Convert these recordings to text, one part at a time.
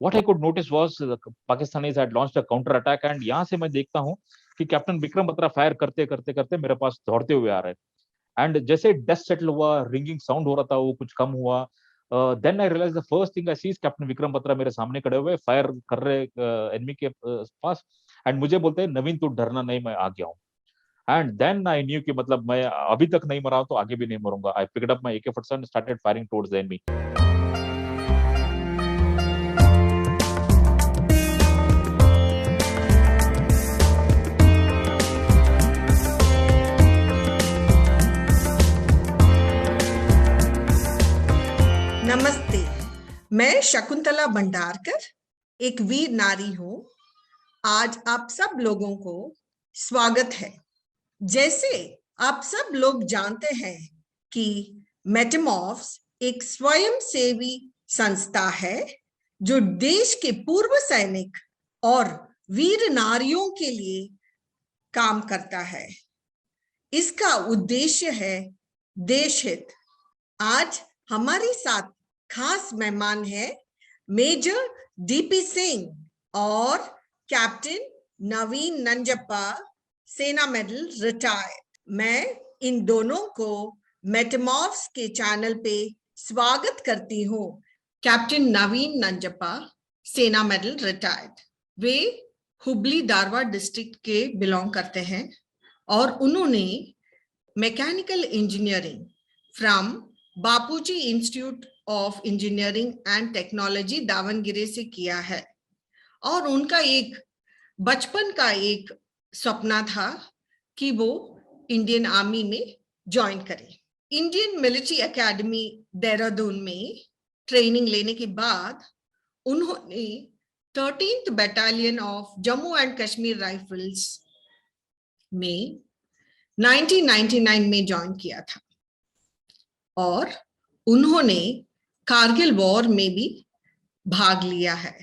What I could notice was the Pakistanis had launched a counter attack, and यहाँ से मैं देखता हूँ कि कैप्टन विक्रम बत्रा फायर करते करते करते मेरे पास दौड़ते हुए आ रहे हैं। एंड जैसे डस्ट सेटल हुआ, रिंगिंग साउंड हो रहा था, वो कुछ कम हुआ, then I realise the first thing I see is Captain Vikram Batra मेरे सामने खड़े हुए फायर कर रहे एनिमी के पास। एंड मुझे बोलते हैं, नवीन तू डरना नहीं, मैं आ गया हूँ। एंड देन आई न्यू कि मतलब मैं अभी तक नहीं मरा हूं तो आगे भी नहीं मरूंगा। I picked up my AK-47 started firing towards the enemy. नमस्ते, मैं शकुंतला भंडारकर एक वीर नारी हूं। आज आप सब लोगों को स्वागत है। जैसे आप सब लोग जानते हैं कि मेटामॉर्फ्स एक स्वयंसेवी संस्था है जो देश के पूर्व सैनिक और वीर नारियों के लिए काम करता है। इसका उद्देश्य है देश हित। आज हमारे साथ खास मेहमान है मेजर DP सिंह और कैप्टन नवीन नंजप्पा, सेना मेडल रिटायर्ड। मैं इन दोनों को मेटामॉर्फ्स के चैनल पे स्वागत करती हूँ। कैप्टन नवीन नंजप्पा, सेना मेडल रिटायर्ड, वे हुबली धारवाड़ डिस्ट्रिक्ट के बिलोंग करते हैं और उन्होंने mechanical engineering from Bapuji institute of engineering and technology Davanagere से किया है। और उनका एक बचपन का एक सपना था कि वो इंडियन आर्मी में ज्वाइन करें। इंडियन मिलिट्री एकेडमी देहरादून में ट्रेनिंग लेने के बाद उन्होंने 13th battalion of Jammu and Kashmir rifles में 1999 में ज्वाइन किया था और उन्होंने कारगिल वॉर में भी भाग लिया है।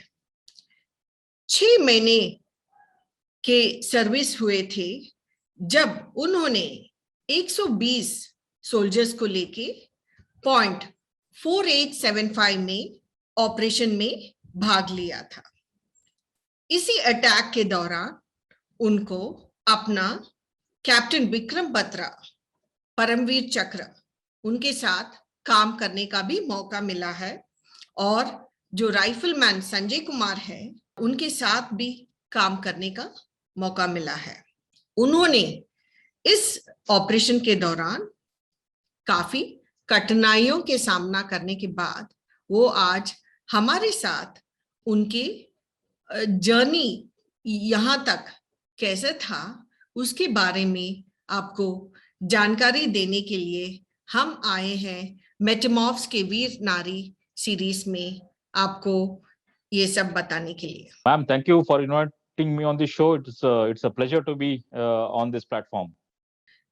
6 महीने के सर्विस हुए थे जब उन्होंने 120 सोल्जर्स को लेके पॉइंट 4875 में ऑपरेशन में भाग लिया था। इसी अटैक के दौरान उनको अपना कैप्टन विक्रम बत्रा परमवीर चक्र उनके साथ काम करने का भी मौका मिला है और जो राइफलमैन संजय कुमार है उनके साथ भी काम करने का मौका मिला है। उन्होंने इस ऑपरेशन के दौरान काफी कठिनाइयों के सामना करने के बाद वो आज हमारे साथ उनके जर्नी यहाँ तक कैसे था उसके बारे में आपको जानकारी देने के लिए हम आए हैं मेटामॉर्फ्स के वीर नारी सीरीज में आपको ये सब बताने के लिए। Ma'am, thank you for inviting me on this show. It's a pleasure to be on this platform.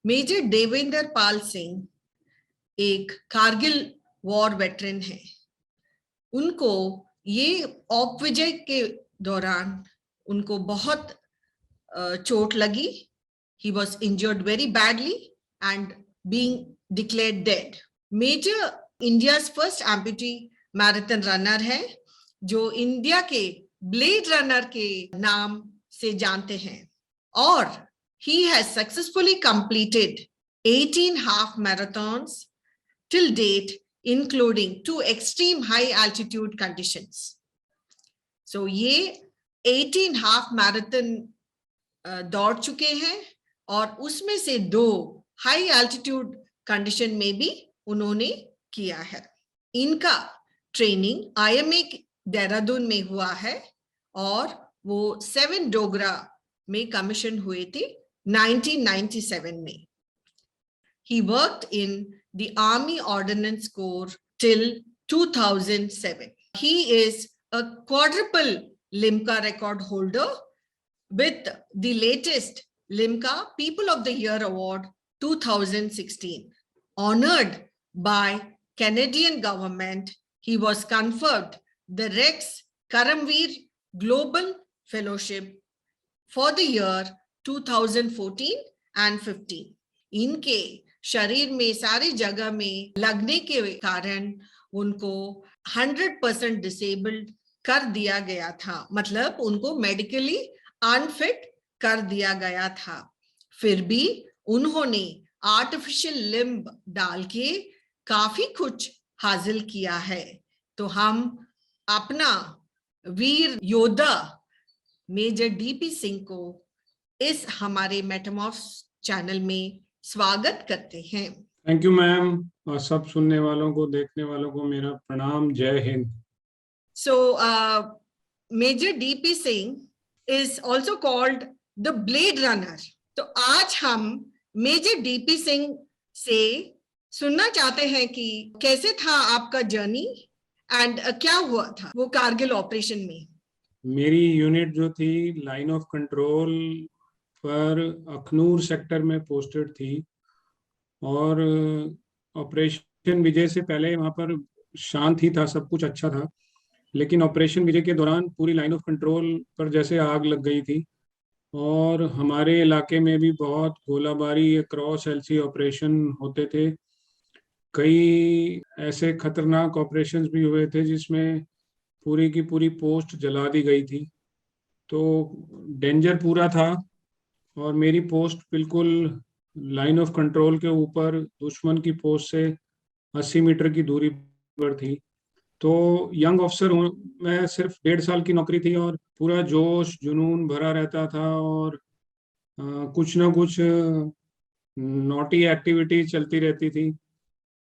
Major Devender Pal Singh एक कारगिल वॉर वेटरन है। उनको ये औप विजय के दौरान उनको बहुत चोट लगी। He was injured very badly and being declared dead. Major India's first amputee marathon runner है जो इंडिया के ब्लेड रनर के नाम से जानते हैं और he has successfully completed 18 half marathons till date, including 2 extreme high altitude conditions. So ये 18 half marathon दौड़ चुके हैं और उसमें से 2 हाई एल्टीट्यूड कंडीशन में भी उन्होंने किया है। इनका ट्रेनिंग IMA देहरादून में हुआ है और वो 7 डोगरा में कमीशन हुए थे 1997 में। He worked in the Army Ordnance Corps till 2007. He is a quadruple Limca record holder with the latest Limca People of the Year Award 2016. Honored by Canadian government, he was conferred the Rex Karamveer Global Fellowship for the year 2014 and 15. इनके शरीर में सारी जगह में लगने के कारण उनको 100% डिसेबल्ड कर दिया गया था, मतलब उनको मेडिकली अनफिट कर दिया गया था। फिर भी उन्होंने आर्टिफिशियल लिम्ब डाल के काफी कुछ हासिल किया है। तो हम अपना वीर योद्धा मेजर डीपी सिंह को इस हमारे मेटामॉर्फ्स चैनल में स्वागत करते हैं। थैंक यू मैम, और सब सुनने वालों को, देखने वालों को मेरा प्रणाम। जय Hind. So, Major DP Singh is also called the Blade Runner. तो आज हम मेजर डीपी सिंह से सुनना चाहते हैं कि कैसे था आपका जर्नी एंड क्या हुआ था वो कारगिल ऑपरेशन में। मेरी यूनिट जो थी लाइन ऑफ कंट्रोल पर अखनूर सेक्टर में पोस्टेड थी, और ऑपरेशन विजय से पहले वहां पर शांत ही था, सब कुछ अच्छा था। लेकिन ऑपरेशन विजय के दौरान पूरी लाइन ऑफ कंट्रोल पर जैसे आग लग गई थी, और हमारे इलाके में भी बहुत गोलाबारी, क्रॉस एलसी ऑपरेशन होते थे। कई ऐसे खतरनाक ऑपरेशंस भी हुए थे जिसमें पूरी की पूरी पोस्ट जला दी गई थी। तो डेंजर पूरा था, और मेरी पोस्ट बिल्कुल लाइन ऑफ कंट्रोल के ऊपर दुश्मन की पोस्ट से 80 मीटर की दूरी पर थी। तो यंग ऑफिसर हूँ मैं, सिर्फ 1.5 साल की नौकरी थी, और पूरा जोश जुनून भरा रहता था, और कुछ ना कुछ नॉटी एक्टिविटी चलती रहती थी।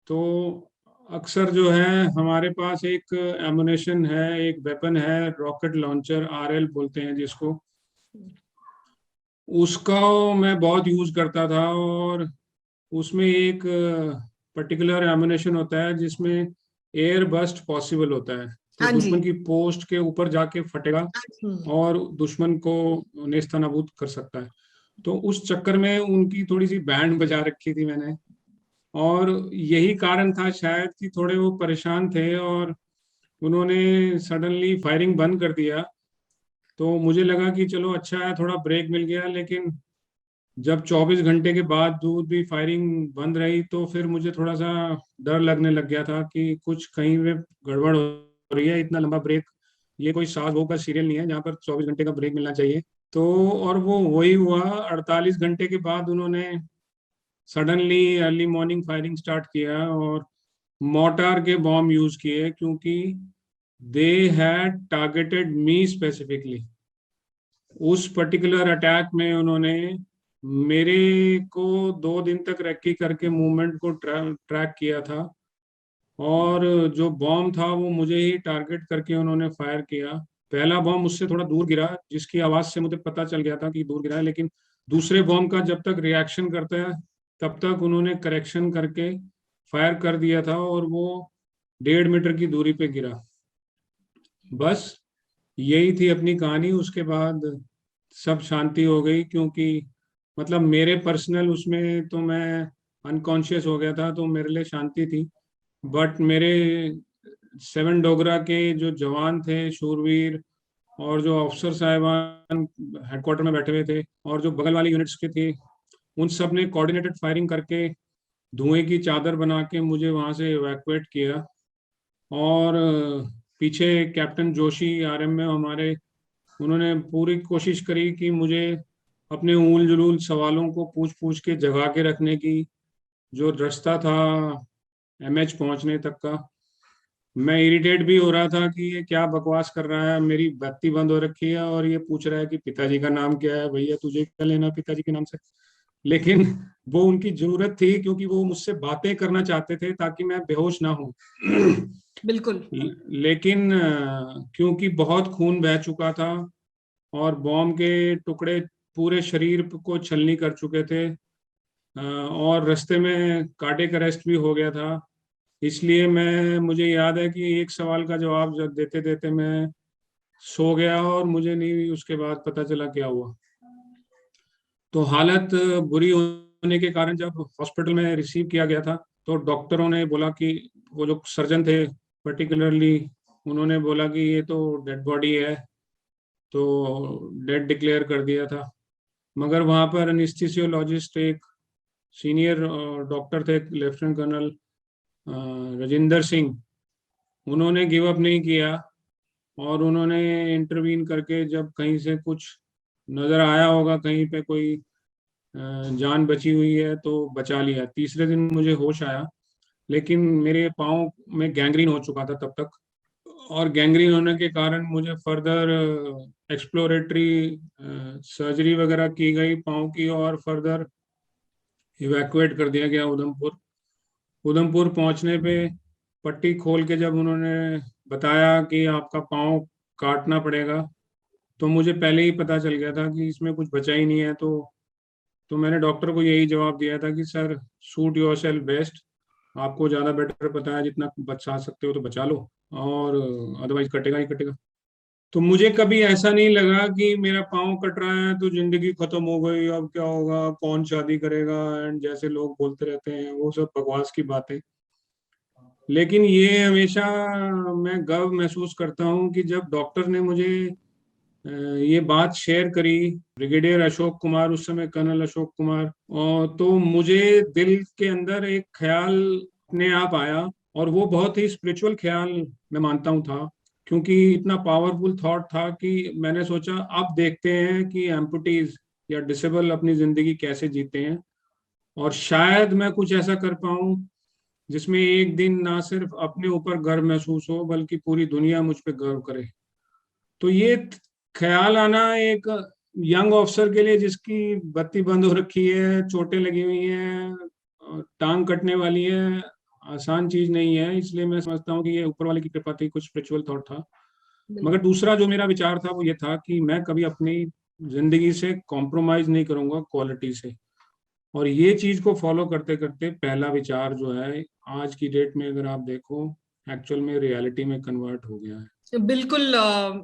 तो अक्सर जो है हमारे पास एक एमुनेशन है, एक वेपन है, रॉकेट लॉन्चर, आरएल बोलते हैं जिसको, उसका मैं बहुत यूज करता था। और उसमें एक पर्टिकुलर एमुनेशन होता है जिसमें एयर बस्ट पॉसिबल होता है, तो हाँ जी। दुश्मन की पोस्ट के ऊपर जाके फटेगा और दुश्मन को नेस्तनाबूद कर सकता है। तो उस चक्कर में उनकी थोड़ी सी बैंड बजा रखी थी मैंने, और यही कारण था शायद कि थोड़े वो परेशान थे, और उन्होंने सडनली फायरिंग बंद कर दिया। तो मुझे लगा कि चलो अच्छा है, थोड़ा ब्रेक मिल गया। लेकिन जब 24 घंटे के बाद दूध भी फायरिंग बंद रही, तो फिर मुझे थोड़ा सा डर लगने लग गया था कि कुछ कहीं पे गड़बड़ हो रही है। इतना लंबा ब्रेक, ये कोई सास बहू का सीरियल नहीं है जहाँ पर 24 घंटे का ब्रेक मिलना चाहिए। तो और वो वही हुआ, 48 घंटे के बाद उन्होंने suddenly early morning firing start किया, और मोर्टार के बॉम्ब यूज किए, क्योंकि they had targeted me specifically. उस पर्टिकुलर अटैक में उन्होंने मेरे को 2 दिन तक रेक्की करके मूवमेंट को ट्रैक किया था, और जो बॉम्ब था वो मुझे ही टारगेट करके उन्होंने फायर किया। पहला बॉम्ब मुझसे थोड़ा दूर गिरा, जिसकी आवाज से मुझे पता चल गया था कि दूर गिरा है, लेकिन दूसरे बॉम्ब का जब तक रिएक्शन करता है तब तक उन्होंने करेक्शन करके फायर कर दिया था, और वो 1.5 मीटर की दूरी पे गिरा। बस यही थी अपनी कहानी। उसके बाद सब शांति हो गई, क्योंकि मतलब मेरे पर्सनल उसमें तो मैं अनकॉन्शियस हो गया था, तो मेरे लिए शांति थी। बट मेरे 7 डोगरा के जो जवान थे शूरवीर, और जो अफसर साहिबान हेडक्वार्टर में बैठे हुए थे, और जो बगल वाली यूनिट्स के थे, उन सब ने कोऑर्डिनेटेड फायरिंग करके धुएं की चादर बना के मुझे वहां से इवैक्यूएट किया। और पीछे कैप्टन जोशी आरएम में हमारे, उन्होंने पूरी कोशिश करी कि मुझे अपने ऊल जुलूल सवालों को पूछ पूछ के जगा के रखने की। जो रास्ता था एमएच पहुंचने तक का, मैं इरिटेट भी हो रहा था कि ये क्या बकवास कर रहा है, मेरी बत्ती बंद हो रखी है और ये पूछ रहा है कि पिताजी का नाम क्या है। भैया तुझे क्या लेना पिताजी के नाम से। लेकिन वो उनकी जरूरत थी, क्योंकि वो मुझसे बातें करना चाहते थे ताकि मैं बेहोश ना हूं। बिल्कुल। लेकिन क्योंकि बहुत खून बह चुका था, और बॉम्ब के टुकड़े पूरे शरीर को छलनी कर चुके थे, और रास्ते में कार्डियक अरेस्ट भी हो गया था, इसलिए मुझे याद है कि एक सवाल का जवाब जब देते देते मैं सो गया, और मुझे नहीं उसके बाद पता चला क्या हुआ। तो हालत बुरी होने के कारण जब हॉस्पिटल में रिसीव किया गया था, तो डॉक्टरों ने बोला कि, वो जो सर्जन थे पर्टिकुलरली, उन्होंने बोला कि ये तो डेड बॉडी है, तो डेड डिक्लेयर कर दिया था। मगर वहाँ पर एनेस्थीसियोलॉजिस्ट एक सीनियर डॉक्टर थे, लेफ्टिनेंट कर्नल राजिंदर सिंह, उन्होंने गिव अप नहीं किया, और उन्होंने इंटरवीन करके जब कहीं से कुछ नजर आया होगा, कहीं पे कोई जान बची हुई है, तो बचा लिया। तीसरे दिन मुझे होश आया, लेकिन मेरे पाँव में गैंग्रीन हो चुका था तब तक, और गैंग्रीन होने के कारण मुझे फर्दर एक्सप्लोरेटरी सर्जरी वगैरह की गई पाँव की, और फर्दर इवैक्यूएट कर दिया गया उधमपुर। उधमपुर पहुंचने पे पट्टी खोल के जब उन्होंने बताया कि आपका पाँव काटना पड़ेगा, तो मुझे पहले ही पता चल गया था कि इसमें कुछ बचा ही नहीं है। तो मैंने डॉक्टर को यही जवाब दिया था कि sir, suit your self best, आपको ज़्यादा बेटर पता है, जितना बचा सकते हो तो बचा लो, और अदरवाइज कटेगा ही कटेगा। तो मुझे कभी ऐसा नहीं लगा कि मेरा पाँव कट रहा है तो जिंदगी खत्म हो गई, अब क्या होगा, कौन शादी करेगा, एंड जैसे लोग बोलते रहते हैं, वो सब बकवास की बातें। लेकिन ये हमेशा मैं गर्व महसूस करता हूँ कि जब डॉक्टर ने मुझे ये बात शेयर करी, ब्रिगेडियर अशोक कुमार, उस समय कर्नल अशोक कुमार, और तो मुझे दिल के अंदर एक ख्याल अपने आप आया, और वो बहुत ही स्पिरिचुअल ख्याल मैं मानता हूँ था, क्योंकि इतना पावरफुल थॉट था कि मैंने सोचा अब देखते हैं कि एम्पुटीज या डिसेबल अपनी जिंदगी कैसे जीते हैं, और शायद मैं कुछ ऐसा कर पाऊं जिसमें एक दिन ना सिर्फ अपने ऊपर गर्व महसूस हो, बल्कि पूरी दुनिया मुझ पर गर्व करे। तो ये ख्याल आना एक यंग ऑफिसर के लिए, जिसकी बत्ती बंद हो रखी है, चोटें लगी हुई हैं, और टांग कटने वाली है, आसान चीज नहीं है। इसलिए मैं समझता हूँ कि ये ऊपर वाले की कृपा थी, कुछ स्पिरिचुअल थॉट था। मगर दूसरा जो मेरा विचार था वो ये था कि मैं कभी अपनी जिंदगी से कॉम्प्रोमाइज नहीं करूंगा क्वालिटी से, और ये चीज को फॉलो करते करते पहला विचार जो है, आज की डेट में अगर आप देखो, एक्चुअल में रियलिटी में कन्वर्ट हो गया है। बिल्कुल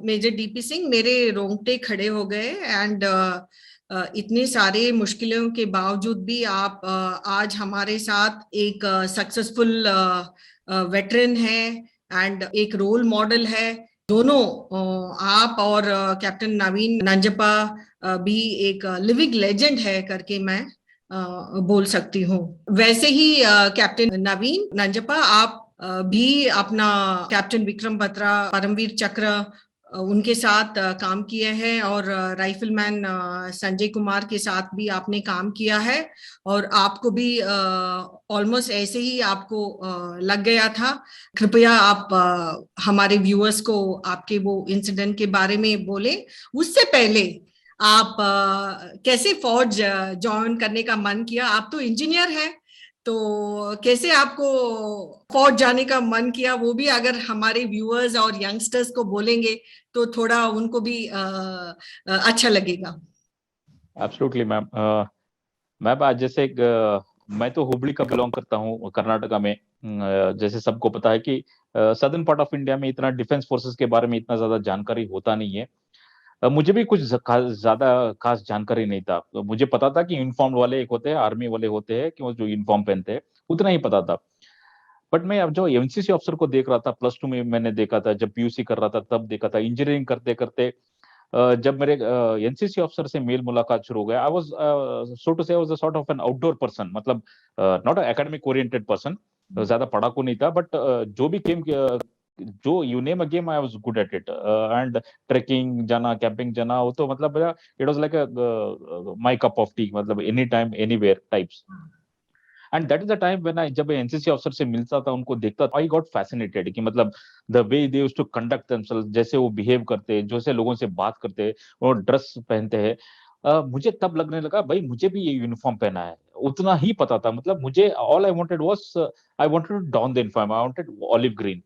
मेजर डीपी सिंह, मेरे रोंगटे खड़े हो गए। एंड इतने सारे मुश्किलों के बावजूद भी आप आज हमारे साथ एक सक्सेसफुल वेटरन है एंड एक रोल मॉडल है। दोनों आप और कैप्टन नवीन नंजप्पा भी एक लिविंग लेजेंड है करके मैं बोल सकती हूँ। वैसे ही कैप्टन नवीन नंजप्पा, आप भी अपना कैप्टन विक्रम बत्रा, परमवीर चक्र उनके साथ काम किए हैं, और राइफलमैन संजय कुमार के साथ भी आपने काम किया है, और आपको भी ऑलमोस्ट ऐसे ही आपको लग गया था। कृपया आप हमारे व्यूअर्स को आपके वो इंसिडेंट के बारे में बोले। उससे पहले आप कैसे फौज ज्वाइन करने का मन किया? आप तो इंजीनियर हैं, तो कैसे आपको फौज जाने का मन किया, वो भी अगर हमारे व्यूअर्स और यंगस्टर्स को बोलेंगे तो थोड़ा उनको भी अच्छा लगेगा। Absolutely ma'am. मैम आज जैसे मैं तो हुबली का बिलोंग करता हूँ, कर्नाटका में। जैसे सबको पता है कि सदर्न पार्ट ऑफ इंडिया में इतना डिफेंस फोर्सेस के बारे में इतना ज्यादा जानकारी होता नहीं है। मुझे भी कुछ ज्यादा खास जानकारी नहीं था। तो मुझे पता था कि यूनिफॉर्म वाले एक होते हैं, आर्मी वाले होते हैं, कि वो जो यूनिफॉर्म पहनते हैं, उतना ही पता था। बट मैं अब जो एमसीसी ऑफिसर को देख रहा था, +2 में मैंने देखा था, जब पीयूसी कर रहा था तब देखा था, इंजीनियरिंग करते करते जब मेरे एनसीसी ऑफिसर से मेल मुलाकात शुरू हो गया, I was so to say was a sort of an outdoor person, मतलब not a academic oriented person. ज्यादा पढ़ाकू नहीं था, बट जो भी गेम, जो you name a game, I was good at it. And trekking जाना, कैंपिंग जाना, वो तो मतलब it was like my cup of tea, मतलब any time anywhere types. And that is the time when I, जब NCC officer से मिलता था, उनको देखता था, आई गॉट फैसिनेटेड कि मतलब the way they used to conduct themselves, जैसे वो बिहेव करते हैं, जैसे लोगों से बात करते हैं, और ड्रेस पहनते हैं। मुझे तब लगने लगा भाई मुझे भी ये यूनिफॉर्म पहना है। उतना ही पता था, मतलब मुझे all I wanted was, I wanted to don the uniform, I wanted olive green.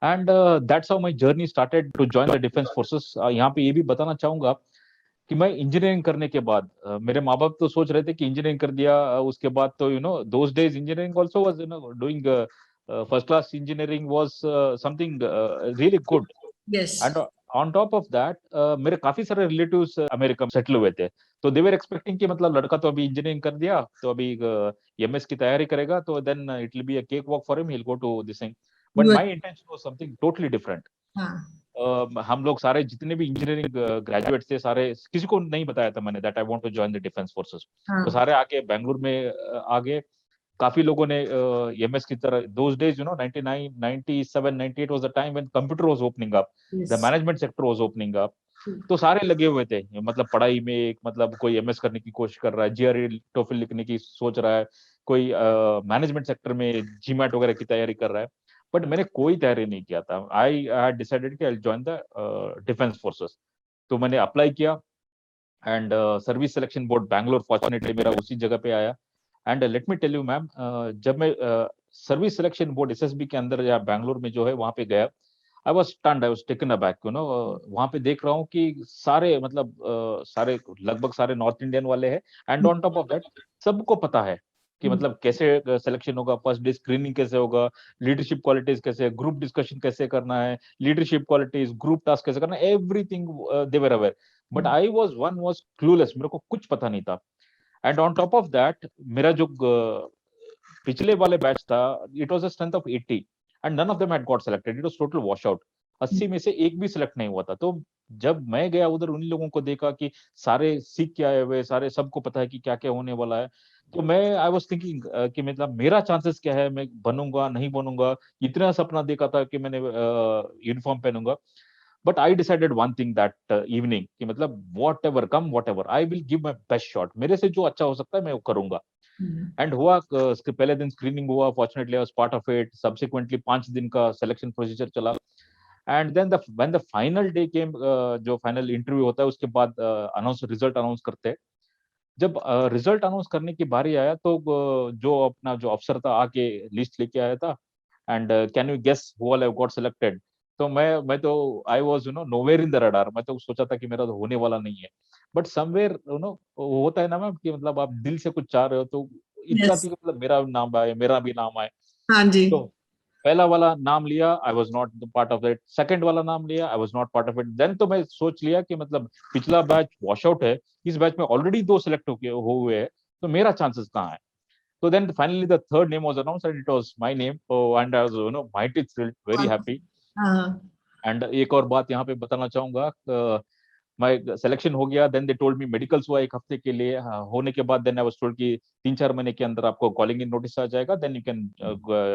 And that's how my journey started to join the defence forces. यहाँ पे ये भी बताना चाहूंगा कि मैं इंजीनियरिंग करने के बाद, मेरे माँ बाप तो सोच रहे थे कि इंजीनियरिंग कर दिया, उसके बाद तो those days engineering also was doing first class, engineering was something really good. Yes. And on top of that मेरे काफी सारे रिलेटिव्स अमेरिका में सेटल हुए थे, तो दे वर एक्सपेक्टिंग कि मतलब लड़का तो अभी इंजीनियरिंग कर दिया, तो अभी एमएस की तैयारी करेगा, तो then it will be a cake walk for him, he will go to this thing. But my intention was something totally different. हाँ। हम लोग सारे जितने भी इंजीनियरिंग ग्रेजुएट थे, सारे किसी को नहीं बताया था मैंने that I want to join the defence forces. तो हाँ। सारे आके बेंगलुरु में आ गए। काफी लोगों ने एमएस की तरह, those days 99 97 98 was the time when computer was opening up, the Yes. Management sector was opening up. तो सारे लगे हुए थे, मतलब पढ़ाई में, एक मतलब कोई एमएस करने की कोशिश कर रहा है, जीआरई टोफल लिखने की सोच रहा है, कोई मैनेजमेंट सेक्टर में जीमैट वगैरह की तैयारी कर रहा है। बट मैंने कोई तैयारी नहीं किया था। आई हैड डिसाइडेड कि I join the defence forces. तो मैंने अप्लाई किया, and service selection board Bangalore fortunately मेरा उसी जगह पे आया। And let me tell you ma'am, जब मैं सर्विस सिलेक्शन बोर्ड एसएसबी के अंदर या बैंगलोर में जो है वहां पे गया, I was stunned, I was taken aback, वहां पे देख रहा हूँ कि सारे मतलब सारे लगभग सारे नॉर्थ इंडियन वाले हैं, and on top of that सबको पता है कि मतलब कैसे सिलेक्शन होगा, फर्स्ट डे स्क्रीनिंग कैसे होगा, लीडरशिप क्वालिटीज कैसे, ग्रुप डिस्कशन कैसे करना है, लीडरशिप क्वालिटीज, ग्रुप टास्क कैसे करना है, everything they were aware. But I was clueless, मेरे को कुछ पता नहीं था। And on top of that मेरा जो पिछले वाले बैच था, it was a strength of 80 and none of them had got selected, it was total wash out. 80 में से एक भी सिलेक्ट नहीं हुआ था। तो जब मैं गया उधर, उन लोगों को देखा कि सारे सीख के आए हुए, सारे सबको पता है कि क्या क्या होने वाला है। तो मैं आई वाज थिंकिंग कि मतलब मेरा चांसेस क्या है, मैं बनूंगा नहीं बनूंगा। इतना सपना देखा था कि मैंने यूनिफॉर्म पहनूंगा। But I decided one thing that evening कि मतलब whatever come, whatever, I will give my best shot, मेरे से जो अच्छा हो सकता है मैं वो करूंगा। एंड हुआ, उसके पहले दिन स्क्रीनिंग हुआ, fortunately I was part of it. Subsequently 5 दिन का सिलेक्शन प्रोसीजर चला। And then the when the final day came, जो फाइनल इंटरव्यू होता है उसके बाद रिजल्ट अनाउंस करते हैं। जब रिजल्ट अनाउंस करने की बारी आया तो जो अपना जो अफसर था आके लिस्ट लेके आया था, and can you guess who all have got selected. तो मैं तो I was nowhere in the radar. मैं तो सोचा था कि मेरा तो होने वाला नहीं है। बट समवेयर होता है ना मैम कि मतलब आप दिल से कुछ चाह रहे हो, तो इच्छा थी Yes. कि मतलब मेरा नाम आए, मेरा भी नाम आए। हाँ जी। तो पहला वाला नाम लिया, I was not part of it. Second वाला नाम लिया, I was not part of it. Then तो मैं सोच लिया कि मतलब पिछला बैच वॉश आउट है, इस बैच में ऑलरेडी 2 सिलेक्ट हो हुए हैं, तो मेरा चांसेस कहाँ है। तो then finally the third name was announced and it was my name. Oh, and I was mighty thrilled, very happy. हाँ एंड एक और बात यहाँ पे बताना चाहूंगा, मैं सिलेक्शन हो गया। Then they told me medicals हुआ 1 हफ्ते के लिए। होने के बाद देन आई वाज टोल्ड कि 3-4 महीने के अंदर आपको कॉलिंग इन नोटिस आ जाएगा, then you can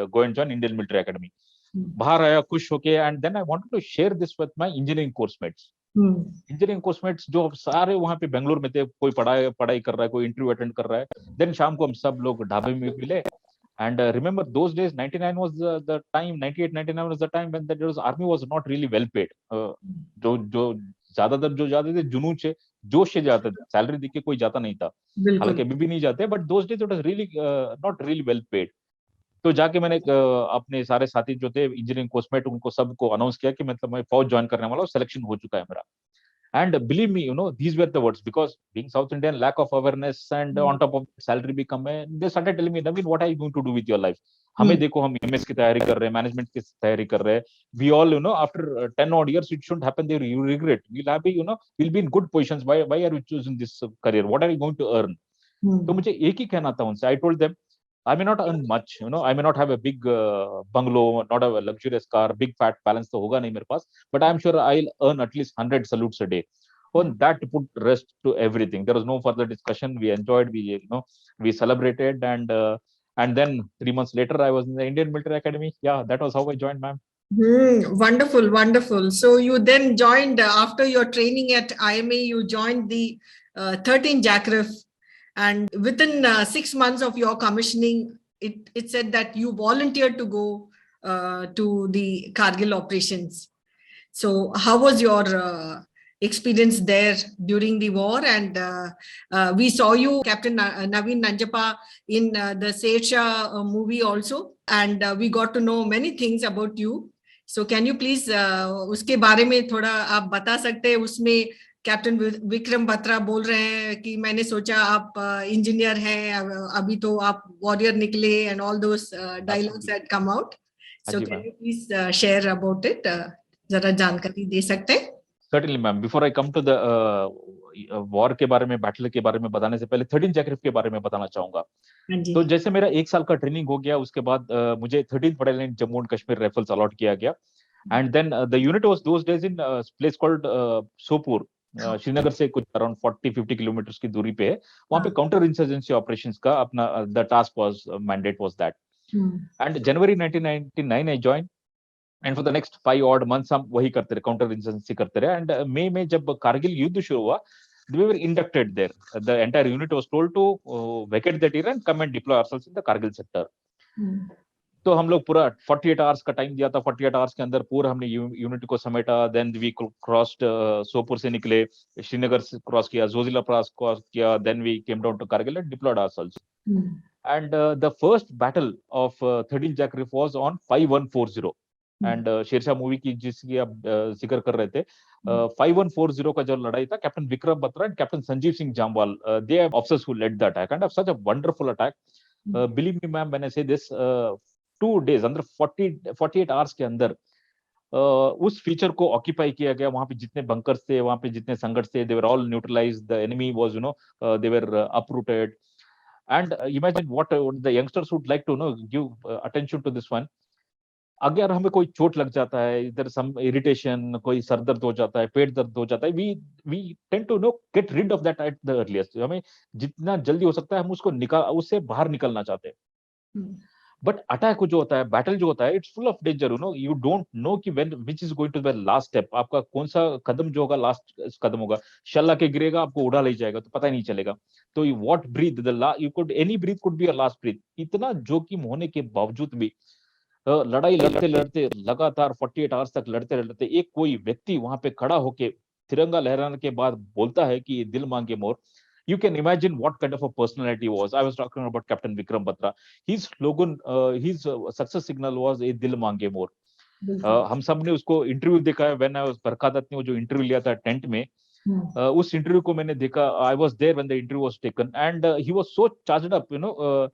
go and join Indian Military Academy. बाहर आया खुश होके, and then I wanted to share this with my engineering coursemates. Engineering coursemates जो सारे वहां पे बेंगलोर में थे, कोई पढ़ाई पढ़ाई कर रहा है, कोई इंटरव्यू अटेंड कर रहा है। देन शाम को हम सब लोग ढाबे में मिले। And remember those days, 99 was the time, 98, 99 was the time when that was army was not really well paid. जो ज्यादातर जो जाते थे जुनून से, जोश से जाते थे, सैलरी देख के कोई जाता नहीं था। बिल्कुल। हालांकि अभी भी नहीं जाते, but those days it was really not really well paid. तो जाके मैंने अपने सारे साथी जो थे इंजीनियरिंग कोर्समेट, उनको सबको अनाउंस किया कि मतलब मैं फौज ज्वाइन करने वाला हूँ, सिलेक्शन हो चुका है मेरा। And believe me, these were the words, because being South Indian, lack of awareness, and on top of salary भी कम है, they started telling me, Naveen, what are you going to do with your life? हमें देखो, हम MS की तैयारी कर रहे हैं, मैनेजमेंट की तैयारी कर रहे हैं। We all, after 10 odd years, it shouldn't happen there. You regret. We'll have, we'll be in good positions. Why are you choosing this career? What are you going to earn? तो मुझे एक ही कहना था उनसे, I told them, I may not earn much, I may not have a big bungalow, not a luxurious car, big fat balance तो होगा नहीं मेरे पास, but I'm sure I'll earn at least 100 salutes a day. On that put rest to everything. There was no further discussion. We enjoyed, we celebrated, and then 3 months later, I was in the Indian Military Academy. Yeah, that was how I joined, ma'am. Wonderful, wonderful. So you then joined after your training at IMA. You joined the 13 JACRF, and within 6 months of your commissioning, it said that you volunteered to go to the Kargil operations. So how was your experience there during the war? And we saw you, Captain Naveen Nanjappa, in the Sersha movie also, and we got to know many things about you. So can you please उसके बारे में थोड़ा आप बता सकते हैं? उसमें captain Vikram Batra बोल रहे हैं कि मैंने सोचा आप इंजीनियर हैं, अभी तो आप वॉरियर निकले, and all those dialogues had come out. So can you please share about it? जरा जानकारी दे सकते हैं? Certainly, ma'am. Before I come to the war के बारे में, बैटल के बारे में बताने से पहले 13 जैकरिफ के बारे में बताना चाहूंगा। तो जैसे मेरा 1 साल का ट्रेनिंग हो गया, उसके बाद मुझे 13th battalion Jammu and Kashmir Rifles allot किया गया। And then the unit was those days in place called Sopur, Srinagar से कुछ अराउंड 40-50 किलोमीटर की दूरी पे है। वहां पे काउंटर इंसर्जेंसी ऑपरेशंस का अपना the task was mandate was that. And January 1999 I join, and for the next 5 odd months हम वही करते रहे, काउंटर इंसर्जेंसी करते रहे। एंड मई में जब कारगिल युद्ध शुरू हुआ, we were inducted there. The entire unit was told to vacate that area and come and deploy ourselves in the Kargil sector. तो हम लोग पूरा 48 आवर्स का टाइम दिया था। 48 आवर्स के अंदर पूरा हमने यूनिट को समेटा। देन वी क्रॉस्ड, सोपोर से निकले, श्रीनगर से क्रॉस किया, जोजिला क्रॉस किया, then we came down to Kargil and deployed ourselves. And the first battle of 13 JAK RIF was on 5140। And Shershaah movie की जिसकी आप जिक्र कर रहे थे, 5140 का जो लड़ाई था, Captain Vikram Batra and Captain Sanjeev Singh Jamwal, they are officers who led the attack and such a wonderful attack. Believe me ma'am when I say this, 2 days अंदर 48 आवर्स के अंदर उस फीचर को ऑक्यूपाई किया गया। वहां पे जितने बंकर्स थे, वहां पे जितने संघर्ष थे, they were all neutralised, the enemy was they were uprooted. And imagine what the youngsters would like to give attention to this one. अगर हमें कोई चोट लग जाता है, इधर सम इरिटेशन, कोई सर दर्द हो जाता है, पेट दर्द हो जाता है, we tend to get rid of that at the earliest. हमें जितना जल्दी हो सकता है हम उससे बाहर निकलना चाहते हैं। बट अटैक जो होता है, बैटल जो होता है, it's full of danger. You don't know कि when which is going to be last step, आपका कौन सा कदम जो होगा लास्ट कदम होगा। शल्ला के गिरेगा, आपको उड़ा ले जाएगा, तो पता ही नहीं चलेगा। तो you what breath the you could any breath could be your last breath. इतना जोखिम होने के बावजूद भी लड़ाई लड़ते लड़ते लगातार 48 आवर्स तक लड़ते लड़ते एक कोई व्यक्ति वहां पे खड़ा होके तिरंगा लहराने के बाद बोलता है कि ये दिल मांगे मोर। You can imagine what kind of a personality he was. I was talking about Captain Vikram Batra. His slogan, his success signal was "ए दिल मांगे मोर"। हम सब ने उसको इंटरव्यू देखा है। व्हेन आई वाज, बरकादत ने वो जो इंटरव्यू लिया था टेंट में, उस इंटरव्यू को मैंने देखा। I was there when the interview was taken and he was so charged up.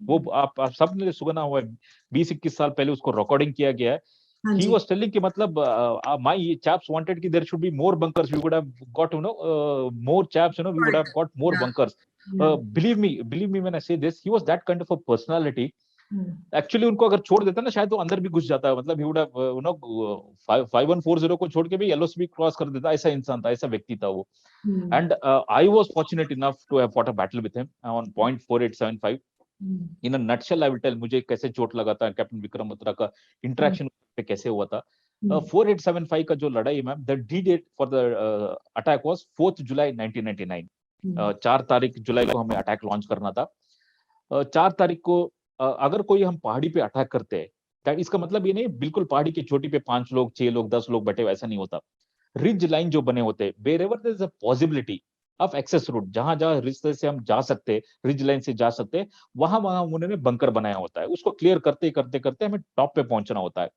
वो आप सब ने सुना हुआ है, 20-21 साल पहले उसको रिकॉर्डिंग किया गया है। He was telling कि मतलब my chaps wanted कि there should be more bunkers. We would have got more chaps. We would have got more bunkers. Believe me when I say this, he was that kind of a personality. Actually उनको अगर छोड़ देता ना, शायद वो अंदर भी घुस जाता है। मतलब he would have 5140 को छोड़ के भी येलो भी क्रॉस कर देता। ऐसा इंसान था, ऐसा व्यक्ति था वो। And I was fortunate enough to have fought a battle with him on point 4875. In a nutshell I will tell मुझे कैसे चोट लगा था, कैप्टन विक्रम बत्रा का इंटरेक्शन पे कैसे हुआ था। 4875 का जो लड़ाई ma'am, the D date for the attack was 4 July 1999। 4 तारीख जुलाई को हमें अटैक लॉन्च करना था। 4 तारीख को अगर कोई हम पहाड़ी पे अटैक करते हैं, इसका मतलब ये नहीं बिल्कुल पहाड़ी की चोटी पे 5 लोग 6 लोग 10 लोग बैठे, वैसा नहीं होता। रिज लाइन जो बने होते हैं, wherever there is a possibility of access route, जहां जहां रिश्ते से हम जा सकते हैं, रिज लाइन से जा सकते हैं, वहां वहां उन्होंने बंकर बनाया होता है। उसको क्लियर करते करते करते हमें टॉप पे पहुंचना होता है।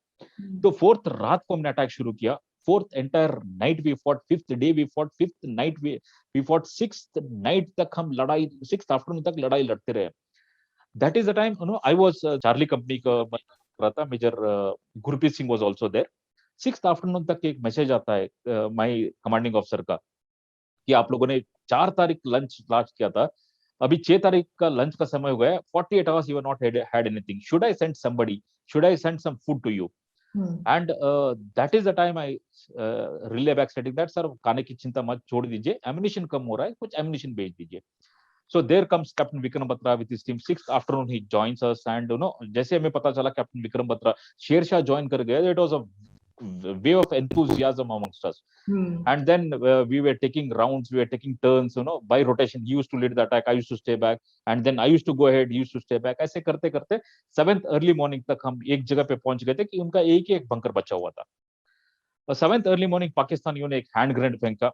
तो 4th रात को हमने अटैक शुरू किया। 4th entire night we fought, 5th day we fought, 5th night we fought, 6th night तक हम लड़ाई, 6th आफ्टरनून तक लड़ाई लड़ते रहे। That is the time I was Charlie company का था, Major Gurpreet Singh was also there. 6th afternoon तक एक मैसेज आता है माय कमांडिंग ऑफिसर का कि आप लोगों ने 4 तारीख लंच लास्ट किया था, अभी 6 तारीख का लंच का समय हो गया। 48 hours you have not had anything. Should I send somebody, should I send some food to you? And that is the time I relay back stating that sir खाने की चिंता मत, छोड़ दीजिए, एम्युनिशन कम हो रहा है, कुछ एम्युनिशन भेज दीजिए। So there comes Captain Vikram Batra with his team. 6th afternoon he joins us and जैसे हमें पता चला Captain Vikram Batra Sher Shah join कर गया, it was a wave of enthusiasm amongst us. And then we were taking rounds, we were taking turns, by rotation. He used to lead the attack, I used to stay back, and then I used to go ahead, he used to stay back. ऐसे करते करते 7th early morning तक हम एक जगह पे पहुंच गए थे कि उनका एक ही एक बंकर बचा हुआ था। 7th अर्ली मॉर्निंग पाकिस्तानियों ने एक हैंड ग्रेनेड फेंका,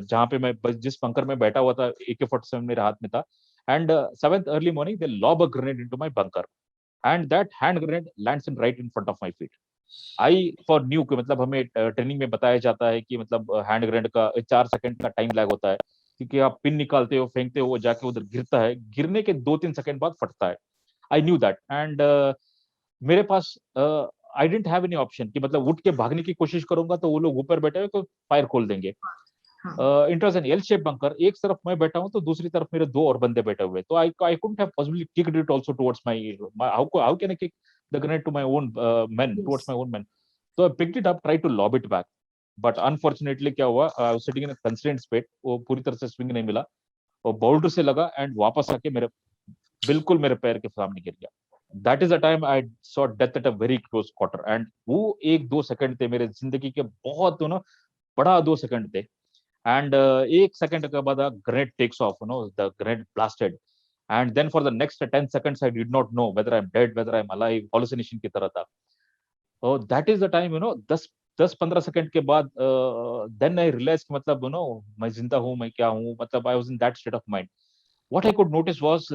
जहां पे मैं जिस बंकर में बैठा हुआ था, AK-47 मेरे हाथ में था। And 7th early morning they lobe a grenade into my bunker and that hand grenade lands in right in front of my feet. I for new कि मतलब हमें ट्रेनिंग में बताया जाता है कि मतलब हैंड ग्रेनेड का 4 सेकंड का टाइम लैग होता है, क्योंकि आप पिन निकालते हो, फेंकते हो, वो जाके उधर गिरता है, गिरने के 2-3 सेकंड बाद फटता है। आई न्यू दैट एंड मेरे पास I didn't have any option कि मतलब उठ के भागने की कोशिश करूंगा तो वो लोग ऊपर बैठे हुए तो फायर खोल देंगे। It was an L shape bunker, एक तरफ मैं बैठा हूं तो दूसरी तरफ मेरे 2 और बंदे बैठे हुए, तो I couldn't have possibly kicked it also towards my, how can I kick the grenade to my own men, towards my own men? So I picked it up, tried to lob it back, but unfortunately क्या हुआ, sitting in constraint स्पेट, वो पूरी तरह से swing नहीं मिला, और boundary से लगा एंड वापस आके बिल्कुल मेरे पैर के सामने गिर गया। That is the time I saw death at a very close quarter. And वो 1-2 सेकंड थे मेरे जिंदगी के, बहुत बड़ा 2 सेकंड थे। एंड 1 सेकंड के बाद grenade takes off, the grenade blasted, and then for the next 10 seconds I did not know whether I am dead, whether I am alive, hallucination की तरह था। और that is the time, 10-15 second के बाद then I realise, मतलब मैं जिंदा हूँ, मैं क्या हूँ, मतलब I was in that state of mind. What I could notice was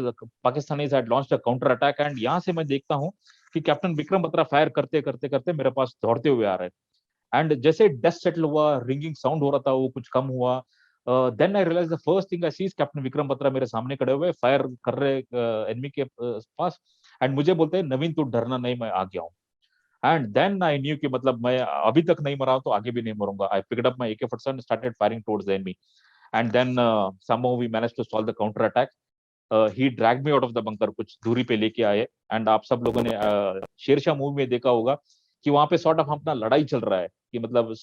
Pakistanis had launched a counter attack, and यहाँ से मैं देखता हूँ कि कैप्टन विक्रम बत्रा फायर करते करते करते मेरे पास दौड़ते हुए आ रहे हैं। एंड जैसे डस्ट सेटल हुआ, रिंगिंग साउंड हो रहा था, वो कुछ कम हुआ, then I realise the first thing I see is Captain Vikram Batra मेरे सामने खड़े हुए फायर कर रहे एनिमी के पास। एंड मुझे बोलते हैं, नवीन तू डरना नहीं, मैं आ गया हूँ। एंड देन आई न्यू कि मतलब मैं अभी तक नहीं मरा हूं तो आगे भी नहीं मरूंगा। I picked up my AK-47, started firing towards the enemy, and then somehow we managed to solve the counter attack. He dragged me out of the bunker, कुछ दूरी पे लेके आए। एंड आप सब लोगों ने शेरशाह मूवी में देखा होगा कि वहां पे सॉर्ट ऑफ अपना लड़ाई चल रहा है, कि मतलब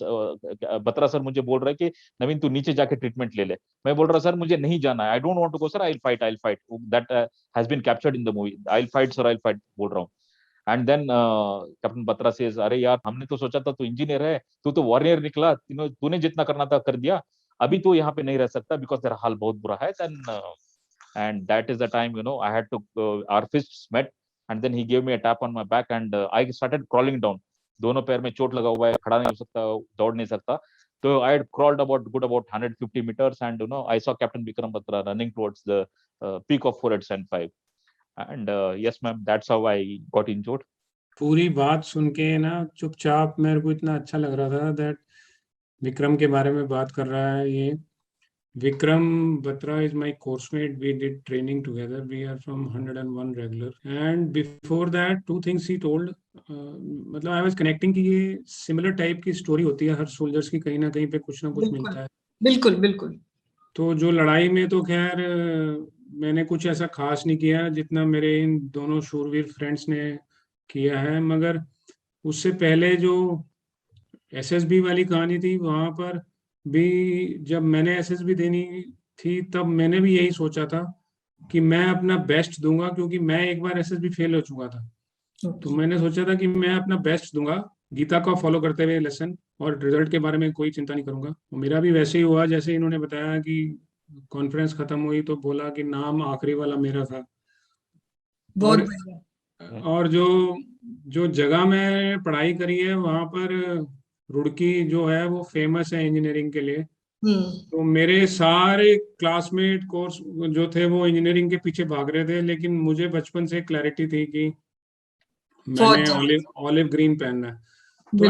बत्रा सर मुझे बोल रहा है कि नवीन तू नीचे जाके ट्रीटमेंट ले ले। मैं बोल रहा सर मुझे नहीं जाना है, I don't want to go sir, I will fight, that has been captured in the movie, I will fight sir, I will fight बोल रहा हूँ। And then Captain Batra says, अरे यार हमने तो सोचा था तू इंजीनियर है, तू तो वॉरियर निकला, तूने जितना करना था कर दिया, अभी तू यहाँ पे नहीं रह सकता बिकॉज तेरा हाल बहुत बुरा है। Then and that is the time I had to our fists met, and then he gave me a tap on my back, and I started crawling down. दोनों पैर में चोट लगा हुआ है, खड़ा नहीं हो सकता, दौड़ नहीं सकता। तो I had crawled about 150 meters, and I saw Captain Vikram Batra running towards the peak of 405, and yes ma'am, that's how I got injured. पूरी बात सुन के ना चुपचाप मेरे को इतना अच्छा लग रहा था दैट विक्रम के बारे में बात कर रहा है ये। Vikram Batra is my course mate. We did training together. We are from 101 regular. And before that, two things he told. मतलब I was connecting कि ये similar type की story होती है हर soldiers की, कहीं ना कहीं पे कुछ ना कुछ मिलता है। बिल्कुल बिल्कुल। तो जो लड़ाई में तो खैर मैंने कुछ ऐसा खास नहीं किया जितना मेरे इन दोनों शूरवीर फ्रेंड्स ने किया है, मगर उससे पहले जो SSB वाली कहानी थी वहां पर भी जब मैंने SSB देनी थी तब मैंने भी यही सोचा था कि मैं अपना बेस्ट दूंगा, क्योंकि मैं एक बार SSB फेल हो चुका था। तो मैंने सोचा था कि मैं अपना बेस्ट दूंगा, गीता को फॉलो करते हुए लेसन, और रिजल्ट के बारे में कोई चिंता नहीं करूंगा। और मेरा भी वैसे ही हुआ जैसे इन्होंने बताया कि कॉन्फ्रेंस खत्म हुई तो बोला कि नाम आखिरी वाला मेरा था। बहुत और बढ़िया। और जो जो जगह में पढ़ाई करी है वहां पर रुड़की जो है वो फेमस है इंजीनियरिंग के लिए। तो मेरे सारे क्लासमेट कोर्स जो थे वो इंजीनियरिंग के पीछे भाग रहे थे, लेकिन मुझे बचपन से क्लैरिटी थी कि मैंने ऑलिव ग्रीन पहनना है। तो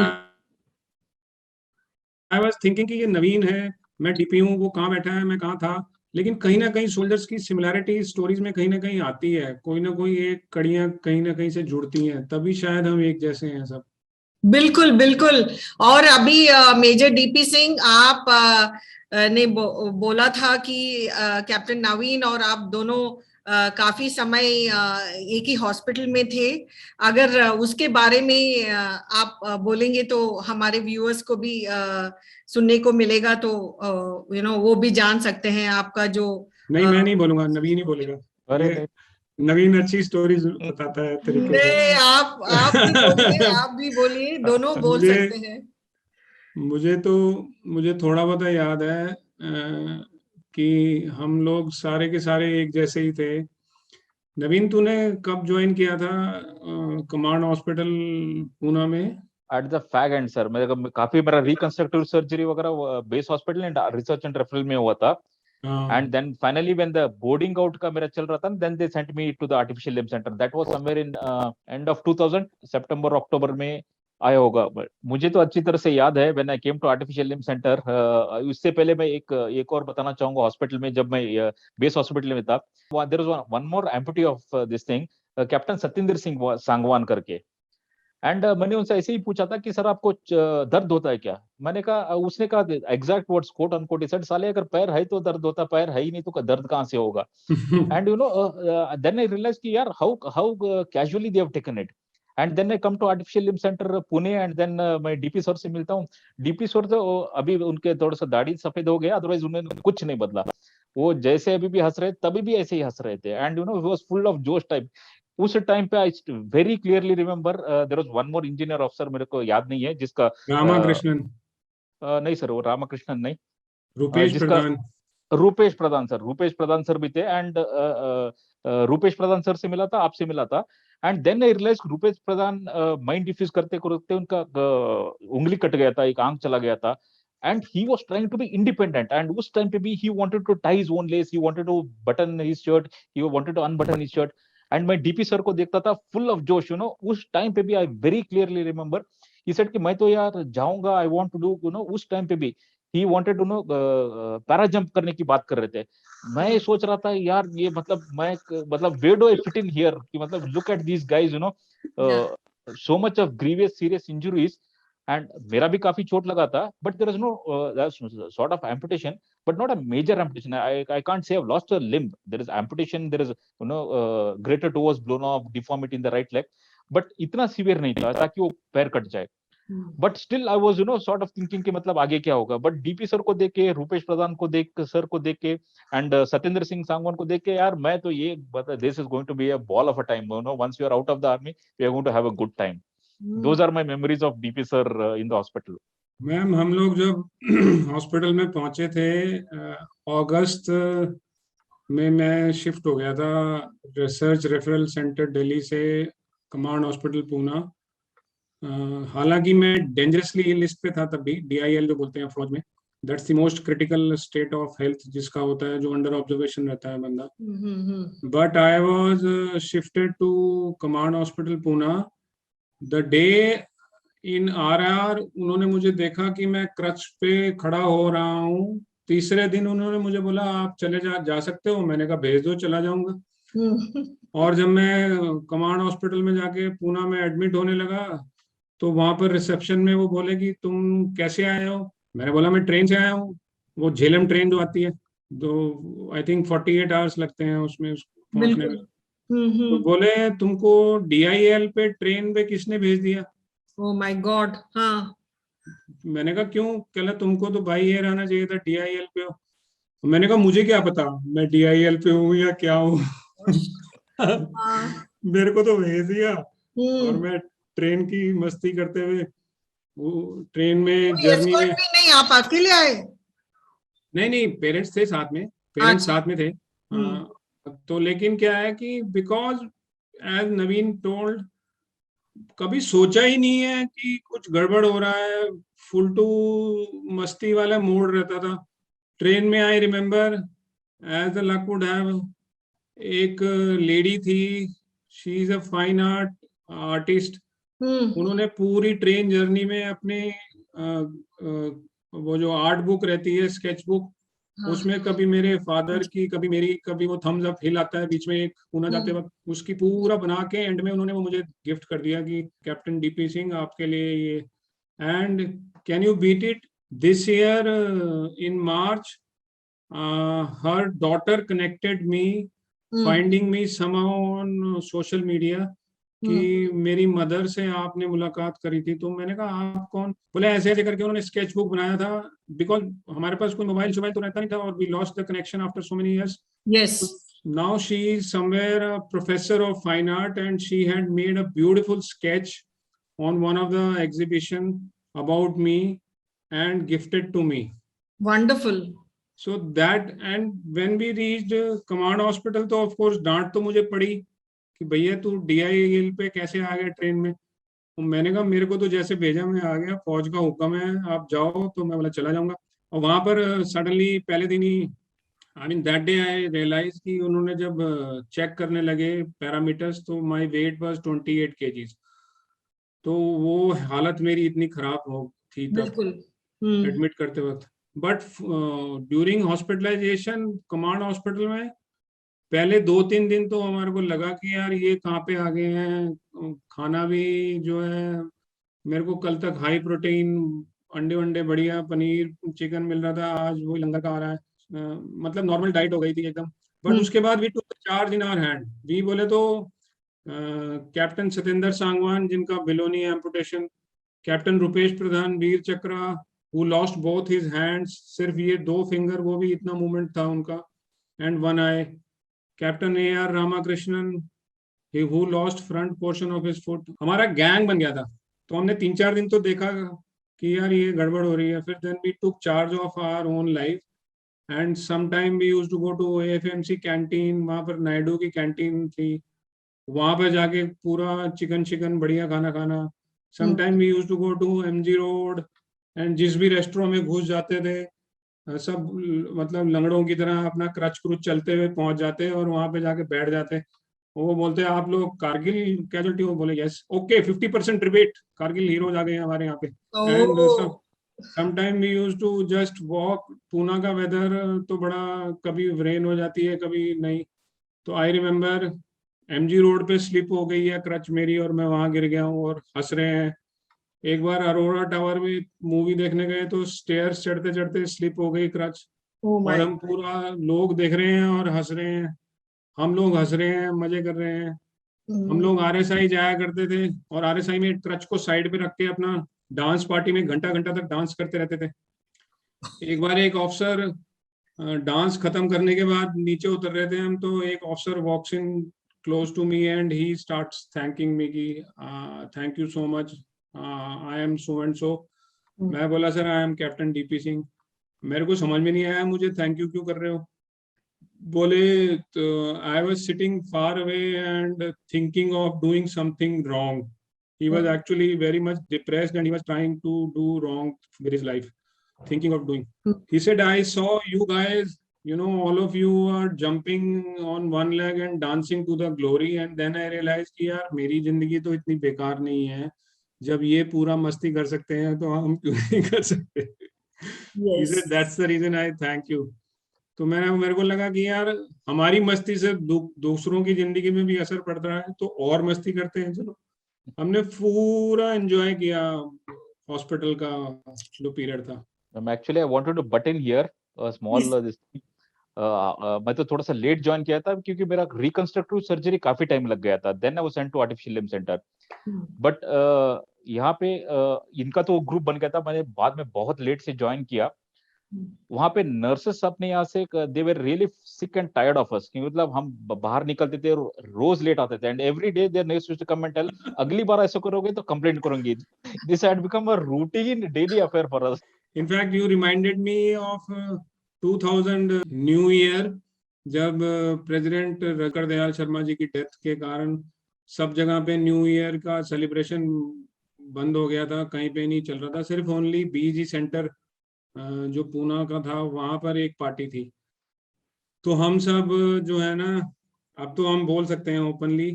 आई वाज थिंकिंग कि ये नवीन है, मैं डीपी हूँ, वो कहाँ बैठा है, मैं कहाँ था। लेकिन कहीं ना कहीं सोल्जर्स की सिमिलैरिटी स्टोरीज में कहीं ना कहीं आती है, कोई ना कोई एक कड़ियां कहीं ना कहीं से जुड़ती हैं, तभी शायद हम एक जैसे हैं सब। बिल्कुल बिल्कुल। और अभी मेजर डीपी सिंह आप ने बोला था कि कैप्टन नवीन और आप दोनों काफी समय एक ही हॉस्पिटल में थे। अगर उसके बारे में आप बोलेंगे तो हमारे व्यूअर्स को भी सुनने को मिलेगा, तो वो भी जान सकते हैं आपका जो। नहीं, मैं नहीं बोलूंगा, नवीन ही बोलेगा। अरे नवीन अच्छी स्टोरीज बताता है तरीके से। आप भी बोलिए, आप भी बोलिए, दोनों बोल सकते हैं। मुझे थोड़ा बहुत याद है कि हम लोग सारे के सारे एक जैसे ही थे। नवीन तूने कब ज्वाइन किया था कमांड हॉस्पिटल पूना में? At the fag end sir, मेरे काफी मेरा रिकंस्ट्रक्टिव सर्जरी वगैरह base hospital and research and referral में हुआ था। And then finally when the boarding out का मेरा चल रहा था, then they sent me to the artificial limb centre. That was somewhere in end of 2000, सितंबर अक्टूबर में आया होगा। मुझे तो अच्छी तरह से याद है when I came to artificial limb centre. उससे पहले मैं एक और बताना चाहूंगा, हॉस्पिटल में जब मैं बेस हॉस्पिटल में था, there was one more amputee of this thing, captain Satyendra Singh Sangwan करके। एंड मैंने उनसे ऐसे ही पूछा था कि सर आपको दर्द होता है क्या? मैंने कहा, उसने कहा exact words quote unquote, he said, साले अगर पैर है तो दर्द होता, पैर है ही नहीं तो दर्द कहाँ से होगा? एंड देन आई रियलाइज कि यार how casually they have taken it. And then I come to artificial limb centre Pune, and then मैं डीपी सर से मिलता हूँ। डीपी सर तो अभी उनके थोड़ा सा दाढ़ी सफेद हो गया, अदरवाइज उन्होंने कुछ नहीं बदला। वो जैसे अभी भी हंस रहे तभी भी ऐसे ही हंस रहे थे, and he was full of जोश टाइप। उस टाइम पे I very clearly remember there was one more engineer officer, मेरे को याद नहीं है जिसका रामाकृष्णन, नहीं सर, वो रामाकृष्णन नहीं, रुपेश जिसका प्रधान। रूपेश प्रधान सर भी थे, एंड रूपेश प्रधान सर से मिला था, आपसे मिला था। And then I realise Rupesh Pradhan mind defuse करते करते उनका उंगली कट गया था, एक आंख चला गया था, and he was trying to be independent. And उस टाइम पे भी he wanted to tie his own lace, he wanted to button his shirt, he wanted to unbutton his shirt. And मैं डीपी सर को देखता था full of जोश, उस time पे भी I very clearly remember he said कि मैं तो यार जाऊंगा, आई वांट टू डू, उस टाइम पे भी he wanted to para jump करने की बात कर रहे थे। मैं ये सोच रहा था यार ये मतलब where do I fit in here, कि मतलब look at these guys, so much of grievous serious injuries. And मेरा भी काफी चोट लगा था, but there is no sort of amputation, but not a major amputation. I can't say I've lost a limb. There is amputation, there is greater toe was blown off, deformity in the right leg, but इतना severe नहीं था ताकि वो पैर cut जाए। But still I was sort of thinking कि मतलब आगे क्या होगा। बट डीपी सर को देख के, रूपेश प्रधान को देख सर को देख के, एंड सत्येंद्र सिंह सांगवान को देख के, यार मैं तो ये this is going to be a ball of a time, once you are out of the army we are going to have a good time. Those are my memories of DP sir in the hospital. Ma'am हम लोग जब hospital में पहुंचे थे अगस्त में, मैं shift हो गया था रिसर्च रेफरल सेंटर दिल्ली से कमांड हॉस्पिटल पूना। हालांकि मैं डेंजरसली लिस्ट पे था तब भी, DIL जो बोलते हैं फौज में, that's the most critical state of health जिसका होता है, जो अंडर ऑब्जर्वेशन रहता है बंदा। But I was shifted to command hospital Poona the day in RR। उन्होंने मुझे देखा कि मैं क्रच पे खड़ा हो रहा हूँ, तीसरे दिन उन्होंने मुझे बोला आप चले जा सकते हो। मैंने कहा भेज दो, चला जाऊंगा। और जब मैं कमांड हॉस्पिटल में जाके पूना में एडमिट होने लगा, तो वहां पर रिसेप्शन में वो बोले कि तुम कैसे आए हो। मैंने बोला मैं ट्रेन से आया हूँ, वो झेलम ट्रेन जो आती है, तो आई थिंक 48 आवर्स लगते हैं उसमें पहुंचने में। तो बोले तुमको DIL पे ट्रेन पे किसने भेज दिया। Oh my God. हाँ। मैंने कहा क्यों। कहला तुमको तो बाई एयर आना चाहिए था, DIL पे हो। मैंने कहा मुझे क्या पता मैं DIL पे हूँ या क्या हूँ। मेरे को तो भेज दिया, और मैं ट्रेन की मस्ती करते हुए वो ट्रेन में जर्नी में। भी नहीं, आप अकेले आए? नहीं, पेरेंट्स थे साथ में, पेरेंट्स साथ में थे। तो लेकिन क्या है कि बिकॉज एज नवीन टोल्ड, कभी सोचा ही नहीं है कि कुछ गड़बड़ हो रहा है, फुल टू मस्ती वाला मोड रहता था। ट्रेन में I remember as the luck would have, एक लेडी थी, she is a fine artist. उन्होंने पूरी ट्रेन जर्नी में अपने वो जो आर्ट बुक रहती है, स्केच बुक, उसमें कभी मेरे फादर की, कभी मेरी, कभी वो थम्स अप हिल आता है बीच में एक पूना जाते वक्त, उसकी पूरा बना के एंड में उन्होंने वो मुझे गिफ्ट कर दिया कि कैप्टन DP सिंह आपके लिए ये। And can you beat it, this year in March her daughter connected me, finding me somehow on social media, कि मेरी मदर से आपने मुलाकात करी थी। तो मैंने कहा आप कौन। बोले ऐसे ऐसे करके उन्होंने स्केच बुक बनाया था, बिकॉज हमारे पास कोई मोबाइल तो रहता नहीं था, और we lost the connection after so many years. Yes. Now she is somewhere a professor of fine art, and she had made a beautiful sketch on one of the exhibition about me and gifted to me. Wonderful. So that, and when we reached command hospital, तो of course डांट तो मुझे पड़ी कि भैया तू DIL पे कैसे आ गया ट्रेन में। तो मैंने कहा मेरे को तो जैसे भेजा मैं आ गया, फौज का हुक्म है आप जाओ, तो मैं बोला चला जाऊंगा। और वहां पर सडनली पहले दिन ही, I mean that day I realise कि उन्होंने जब चेक करने लगे पैरामीटर्स, तो माय वेट वाज 28 kgs। तो वो हालत मेरी इतनी खराब हो थी तब एडमिट करते वक्त। But during hospitalisation command hospital में पहले 2-3 दिन तो हमारे को लगा कि यार ये कहाँ पे आ गए हैं। खाना भी जो है, मेरे को कल तक हाई प्रोटीन अंडे वंडे बढ़िया पनीर चिकन मिल रहा था, आज वो लंगर का आ रहा है। मतलब नॉर्मल डाइट हो गई थी एकदम। बट उसके बाद we took charge in our hand. We बोले तो कैप्टन सतेंद्र सांगवान जिनका below knee amputation, captain Rupesh Pradhan Vir Chakra who lost both his hands, सिर्फ ये 2 फिंगर, वो भी इतना मूवमेंट था उनका, and 1 eye. Captain AR Ramakrishnan who lost front portion of his foot. हमारा गैंग बन गया था, तो हमने 3-4 दिन तो देखा कि यार ये गड़बड़ हो रही है. फिर then we took charge of our own life and sometime we used to go to AFMC canteen. वहाँ पर नायडू की कैंटीन थी, वहाँ पे जाके पूरा चिकन बढ़िया खाना खाना. Sometime we used to go to MG Road and जिस भी रेस्टोरेंट में घुस जाते थे, सब मतलब लंगड़ों की तरह अपना क्रच क्रुच चलते हुए पहुंच जाते और वहां पे जाके बैठ जाते. वो बोलते आप लोग कारगिल कैजुअल्टी हो? बोले yes, okay 50% rebate, Kargil heroes आ गए हमारे यहाँ पे. And sometime we used to just walk. Poona का वेदर तो बड़ा, कभी रेन हो जाती है कभी नहीं. तो I remember MG road pay slip हो गई है क्रच मेरी और मैं वहां गिर गया हूँ और हंस रहे हैं. एक बार अरोरा टावर में मूवी देखने गए तो स्टेयर्स चढ़ते चढ़ते स्लिप हो गई क्रच. और हम पूरा लोग देख रहे हैं और हंस रहे हैं, हम लोग हंस रहे हैं, मजे कर रहे हैं. हम लोग RSI जाया करते थे और RSI में क्रच को साइड पे रख के अपना डांस पार्टी में घंटा घंटा तक डांस करते रहते थे. एक बार एक ऑफिसर डांस खत्म करने के बाद नीचे उतर रहे थे हम, तो एक officer walks in close to me and he starts thanking me की thank you so much, I am so and so. मैं बोला sir I am captain DP Singh. मेरे को समझ में नहीं आया मुझे थैंक यू क्यों कर रहे हो. बोले I was sitting far away and thinking of doing something wrong. He was actually very much depressed and he was trying to do wrong with his life, thinking of doing. He said, I saw you guys, you know, all of you are jumping on one leg and dancing to the glory, and then I realized कि यार मेरी जिंदगी तो इतनी बेकार नहीं है, जब ये पूरा मस्ती कर सकते हैं तो हम क्यों नहीं कर सकते. He said, that's the reason I thank you. तो मेरे को लगा कि यार हमारी मस्ती से दूसरों की जिंदगी में भी असर पड़ रहा है, तो और मस्ती करते हैं. चलो, हमने पूरा एंजॉय किया हॉस्पिटल का जो पीरियड था. Actually, I wanted to butt in here a small this मैं तो थोड़ा सा लेट ज्वाइन किया था क्योंकि मेरा रिकंस्ट्रक्टिव सर्जरी काफी टाइम लग गया था. Then I was sent to artificial limb centre. But यहाँ पे इनका तो ग्रुप बन गया था, मैंने बाद में बहुत लेट से ज्वाइन किया. वहां पे नर्सेस अपने यहाँ से they were really sick and tired of us, मतलब हम बाहर निकलते थे रोज लेट आते थे. And every day there nurse used to come and tell, अगली बार ऐसा करोगे तो कंप्लेंट करूंगी. This had become a routine daily affair for us. In fact, you reminded me of 2000 new year, जब प्रेसिडेंट रकर दयाल शर्मा जी की डेथ के कारण सब जगह पे न्यू ईयर का सेलिब्रेशन बंद हो गया था, कहीं पे नहीं चल रहा था. सिर्फ ओनली BG सेंटर जो पूना का था वहां पर एक पार्टी थी. तो हम सब जो है ना, अब तो हम बोल सकते हैं ओपनली,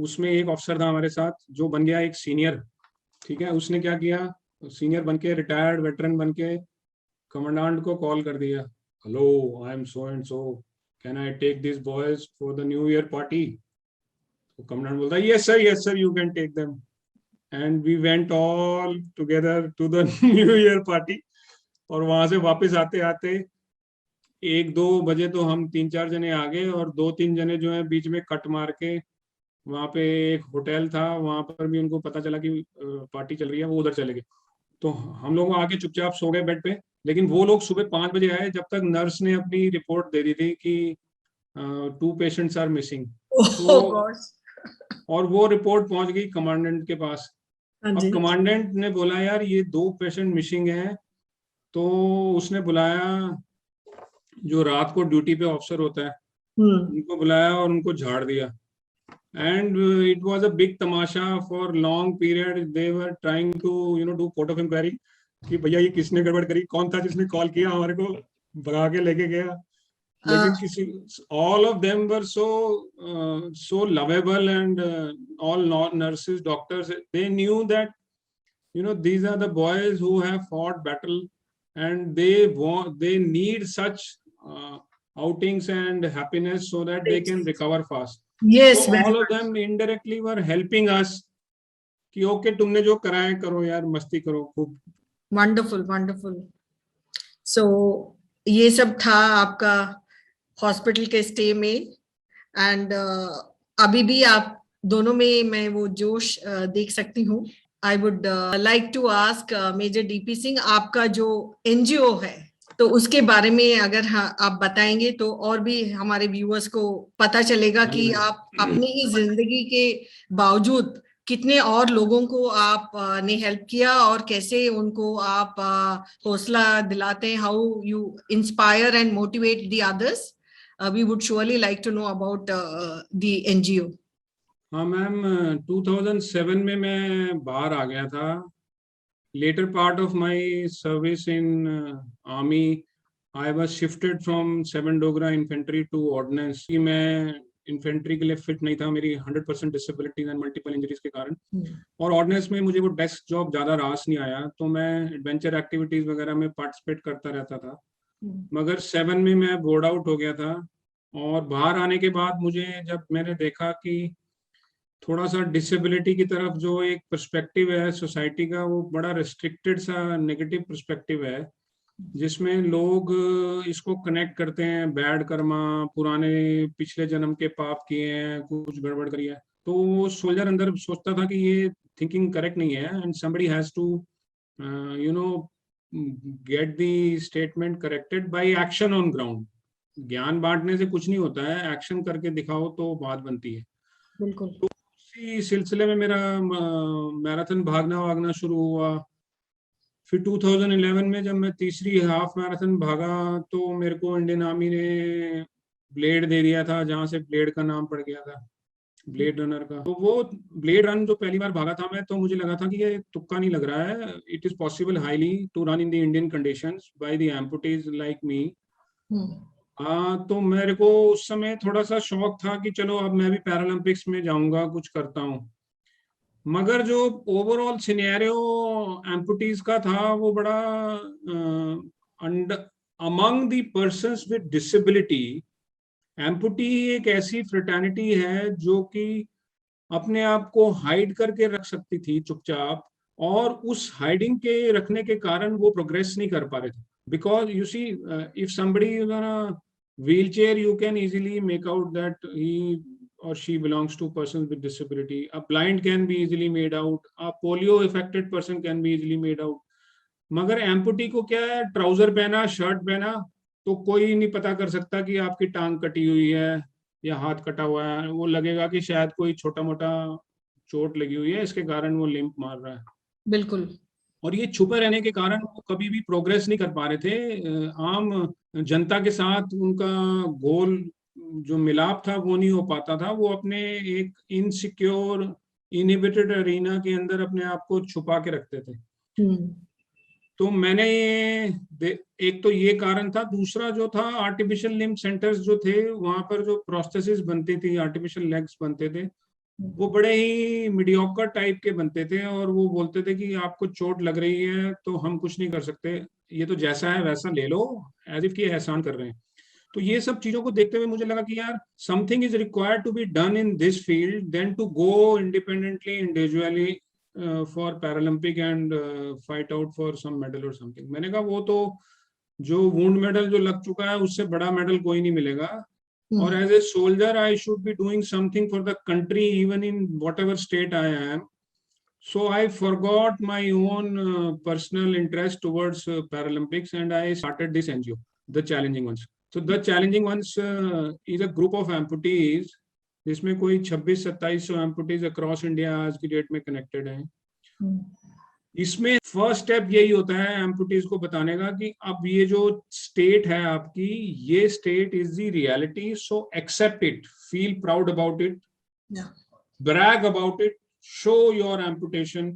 उसमें एक ऑफिसर था हमारे साथ जो बन गया एक सीनियर. ठीक है, उसने क्या किया, सीनियर बनके रिटायर्ड वेटरन बनके कमांडेंट को कॉल कर दिया, hello I am so and so, can I take this boys for the new year party. तो कमांडेंट बोलता yes sir you can take them. And we went all together to the new year party. और वहां से वापस आते आते 1-2 बजे तो हम 3-4 जने आ गए और 2-3 जने जो है बीच में कट मार के, वहां पे एक होटल था वहां पर भी उनको पता चला कि पार्टी चल रही है, वो उधर चले गए. तो हम लोग आके चुपचाप सो गए बेड पे. लेकिन वो लोग सुबह 5 बजे आए, जब तक नर्स ने अपनी रिपोर्ट दे दी थी कि 2 पेशेंट्स आर मिसिंग. और वो रिपोर्ट पहुंच गई कमांडेंट के पास. अब कमांडेंट ने बोला यार ये 2 पेशेंट मिसिंग हैं. तो उसने बुलाया जो रात को ड्यूटी पे ऑफिसर होता है, उनको बुलाया और उनको झाड़ दिया. And it was a big tamasha for long period. They were trying to, you know, do court of inquiry कि भैया ये किसने गड़बड़ करी, कौन था जिसने कॉल किया हमारे को भगा के लेके गया. लेकिन किसी, all of them were so lovable and all nurses, doctors, they knew that, you know, these are the boys who have fought battle and they need such outings and happiness so that they can recover fast. Yes, so all of them indirectly were helping us कि okay तुमने जो करा है करो यार, मस्ती करो खूब. Wonderful wonderful. सो ये सब था आपका हॉस्पिटल के स्टे में. एंड अभी भी आप दोनों में मैं वो जोश देख सकती हूँ। I would like to ask major DP Singh, आपका जो एनजीओ है तो उसके बारे में अगर आप बताएंगे तो और भी हमारे व्यूअर्स को पता चलेगा कि आप अपनी ही जिंदगी के बावजूद कितने और लोगों को आप ने हेल्प किया और कैसे उनको आप हौसला दिलाते हैं, how you inspire and motivate the others. We would surely like to know about the NGO. हाँ मैम, 2007 में मैं बाहर आ गया था। Later part of my service in army I was shifted from 7 Dogra infantry to ordnance. मैं infantry के लिए फिट नहीं था, मेरी 100% डिसेबिलिटीज एंड मल्टीपल इंजरीज के कारण। और ऑर्डिनेंस में मुझे वो डेस्क जॉब ज्यादा रास नहीं आया, तो मैं एडवेंचर एक्टिविटीज वगैरह में पार्टिसिपेट करता रहता था। मगर 7 में मैं बोर्ड आउट हो गया था, और बाहर आने के बाद मुझे जब मैंने देखा कि थोड़ा सा डिसेबिलिटी की तरफ जो एक पर्सपेक्टिव है सोसाइटी का, वो बड़ा रिस्ट्रिक्टेड सा नेगेटिव पर्सपेक्टिव है, जिसमें लोग इसको कनेक्ट करते हैं बैड कर्मा, पुराने पिछले जन्म के पाप किए हैं, कुछ गड़बड़ करी है। तो वो सोल्जर अंदर सोचता था कि ये थिंकिंग करेक्ट नहीं है, and somebody has to you know get the statement corrected by action on ground. ज्ञान बांटने से कुछ नहीं होता है, एक्शन करके दिखाओ तो बात बनती है। बिल्कुल। तो इसी सिलसिले में मेरा मैराथन भागना शुरू हुआ। फिर 2011 में जब मैं तीसरी हाफ मैराथन भागा तो मेरे को इंडियन आर्मी ने ब्लेड दे दिया था, जहां से ब्लेड का नाम पड़ गया था, ब्लेड रनर का। तो वो ब्लेड रन जो पहली बार भागा था मैं, तो मुझे लगा था कि ये तुक्का नहीं लग रहा है, it is possible highly to run in the Indian conditions by the amputees like me. हाँ, तो मेरे को उस समय थोड़ा सा शौक था कि चलो अब मैं भी पैरालंपिक्स में जाऊंगा, कुछ करता हूँ। मगर जो ओवरऑल सिनेरियो एम्पुटीज का था वो बड़ा among the persons with disability, amputee एक ऐसी फ्रेटर्निटी है जो कि अपने आप को हाइड करके रख सकती थी चुपचाप, और उस हाइडिंग के रखने के कारण वो प्रोग्रेस नहीं कर पा रहे थे। Because you see, if somebody is on a wheelchair, you can easily make out that he or she belongs to persons with disability. A blind can be easily made out, a polio affected person can be easily made out. मगर एम्पुटी को क्या है, trouser पहना, shirt पहना, तो कोई नहीं पता कर सकता कि आपकी टांग कटी हुई है या हाथ कटा हुआ है। वो लगेगा कि शायद कोई छोटा मोटा चोट लगी हुई है, इसके कारण वो लिम्प मार रहा है। बिल्कुल। और ये छुपे रहने के कारण वो कभी भी प्रोग्रेस नहीं कर पा रहे थे। आम जनता के साथ उनका गोल जो मिलाप था वो नहीं हो पाता था। वो अपने एक इनसिक्योर इनहिबिटेड अरीना के अंदर अपने आप को छुपा के रखते थे। तो मैंने एक तो ये कारण था, दूसरा जो था आर्टिफिशियल लिम्ब सेंटर्स जो थे, वहां पर जो प्रोस्थेसिस बनती थी, आर्टिफिशियल लेग्स बनते थे, वो बड़े ही मीडियोकर टाइप के बनते थे, और वो बोलते थे कि आपको चोट लग रही है तो हम कुछ नहीं कर सकते, ये तो जैसा है वैसा ले लो, एज इफ कि एहसान कर रहे हैं। तो ये सब चीजों को देखते हुए मुझे लगा कि यार something is required to be done in this field then to go independently individually for Paralympic and fight out for some medal और समथिंग। मैंने कहा वो तो जो वुंड मेडल जो लग चुका है उससे बड़ा मेडल कोई नहीं मिलेगा, और as a soldier I should be doing something for the country even in whatever state I am. So I forgot my own personal interest towards Paralympics, and I started this NGO, The Challenging Ones. So The Challenging Ones is a group of amputees, जिसमें कोई 26-27 amputees across India आज की date में connected हैं। इसमें first step यही होता है एम्पुटीज को बताने का कि अब ये जो स्टेट है आपकी, ये state is the reality, so accept it, feel proud about it, brag about it, show your amputation,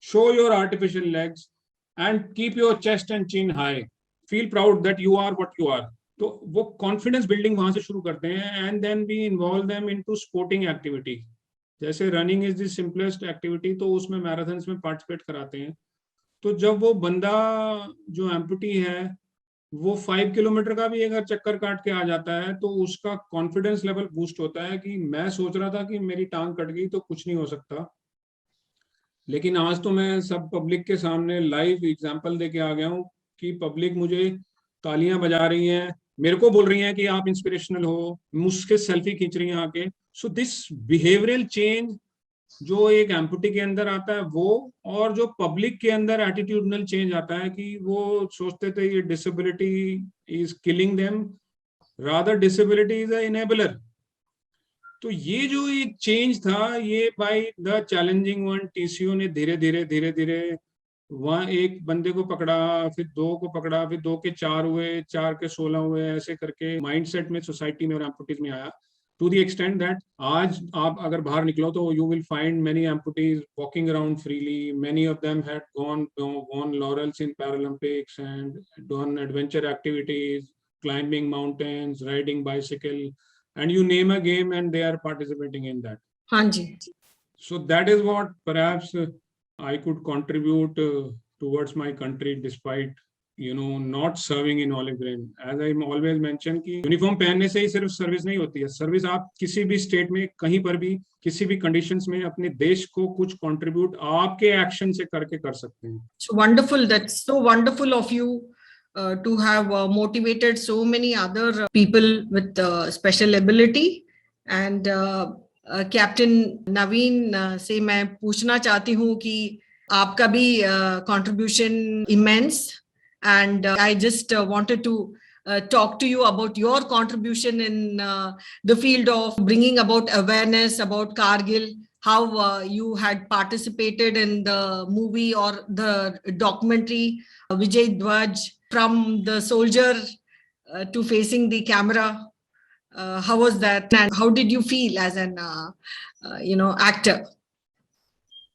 show your artificial legs, and keep your chest and chin high. Feel proud that you are what you are. तो वो confidence building वहां से शुरू करते हैं, and then we involve them into sporting activity. जैसे running is the simplest activity, तो उसमें मैराथन्स में पार्टिसिपेट कराते हैं। तो जब वो बंदा जो एम्पुटी है वो 5 किलोमीटर का भी अगर चक्कर काट के आ जाता है, तो उसका कॉन्फिडेंस लेवल बूस्ट होता है कि मैं सोच रहा था कि मेरी टांग कट गई तो कुछ नहीं हो सकता, लेकिन आज तो मैं सब पब्लिक के सामने लाइव एग्जांपल देके आ गया हूँ कि पब्लिक मुझे तालियां बजा रही है, मेरे को बोल रही हैं कि आप इंस्पिरेशनल हो, मुझसे सेल्फी खींच रही हैं आके। सो दिस बिहेवियरल चेंज जो एक एम्पटी के अंदर आता है वो, और जो पब्लिक के अंदर एटीट्यूडनल चेंज आता है कि वो सोचते थे ये disability is killing them, rather disability is a enabler. तो ये जो एक चेंज था, ये by the challenging one TCU ने धीरे धीरे धीरे धीरे वहाँ एक बंदे को पकड़ा, फिर दो को पकड़ा, फिर दो के चार हुए, चार के 16 हुए, ऐसे करके माइंडसेट में सोसाइटी में और एम्पुटीज में आया, टू द एक्सटेंट दैट आज आप अगर बाहर निकलो तो you will find many amputees walking around freely. Many of them had won laurels in Paralympics and done adventure activities, climbing mountains, riding bicycle, and you name a game and they are participating in that. हाँ जी। So that is what perhaps I could contribute towards my country despite not serving in olive green. As I always mention कि uniform पहनने से ही सिर्फ service नहीं होती है। Service आप किसी भी स्टेट में, कहीं पर भी, किसी भी कंडीशंस में अपने देश को कुछ कंट्रीब्यूट आपके एक्शन से करके कर सकते हैं। So wonderful. That's so wonderful of you to have motivated so many other people with special ability. And captain Naveen से मैं पूछना चाहती हूँ कि आपका भी contribution immense, and I just wanted to talk to you about your contribution in the field of bringing about awareness about Kargil, how you had participated in the movie or the documentary Vijay Dwaj, from the soldier to facing the camera. How was that, and how did you feel as an actor?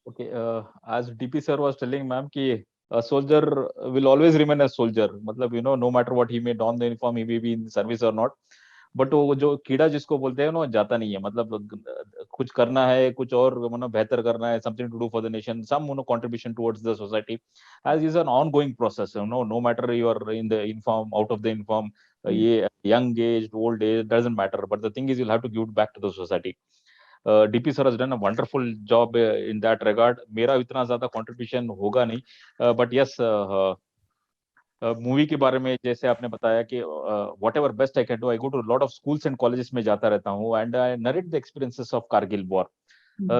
Okay, as DP sir was telling, ma'am, कि a soldier will always remain a soldier. मतलब no matter what he may don the uniform, he may be in service or not. But वो जो कीड़ा जिसको बोलते हैं ना, जाता नहीं है। मतलब कुछ करना है, कुछ और बेहतर करना है, something to do for the nation, some contribution towards the society, as is an ongoing process. No matter you are in the uniform, out of the uniform, ये young age, old age, doesn't matter, but the thing is you have to give back to the society. DP sir has done a wonderful job in that regard. मेरा इतना ज्यादा contribution होगा नहीं, but yes, movie के बारे में जैसे आपने बताया कि whatever best I can do, I go to a lot of schools and colleges में जाता रहता हूँ, and I narrate the experiences of Kargil war,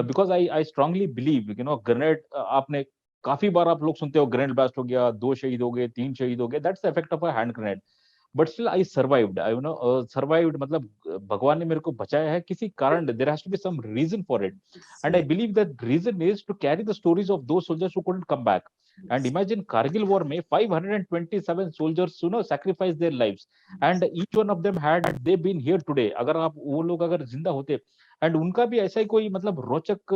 because I strongly believe, grenade, आपने काफी बार आप लोग सुनते हो ग्रेनेड ब्लास्ट हो गया, 2 शहीद हो गए, 3 शहीद हो गए, that's the effect of a hand grenade. But still I survived. I survived, मतलब भगवान ने मेरे को बचाया है किसी कारण। There has to be some reason for it, and I believe that reason is to carry the stories of those soldiers who couldn't come back. And imagine Kargil war में 527 soldiers sacrificed their lives, and each one of them had they been here today, अगर आप वो लोग अगर जिंदा होते, and उनका भी ऐसा ही कोई मतलब रोचक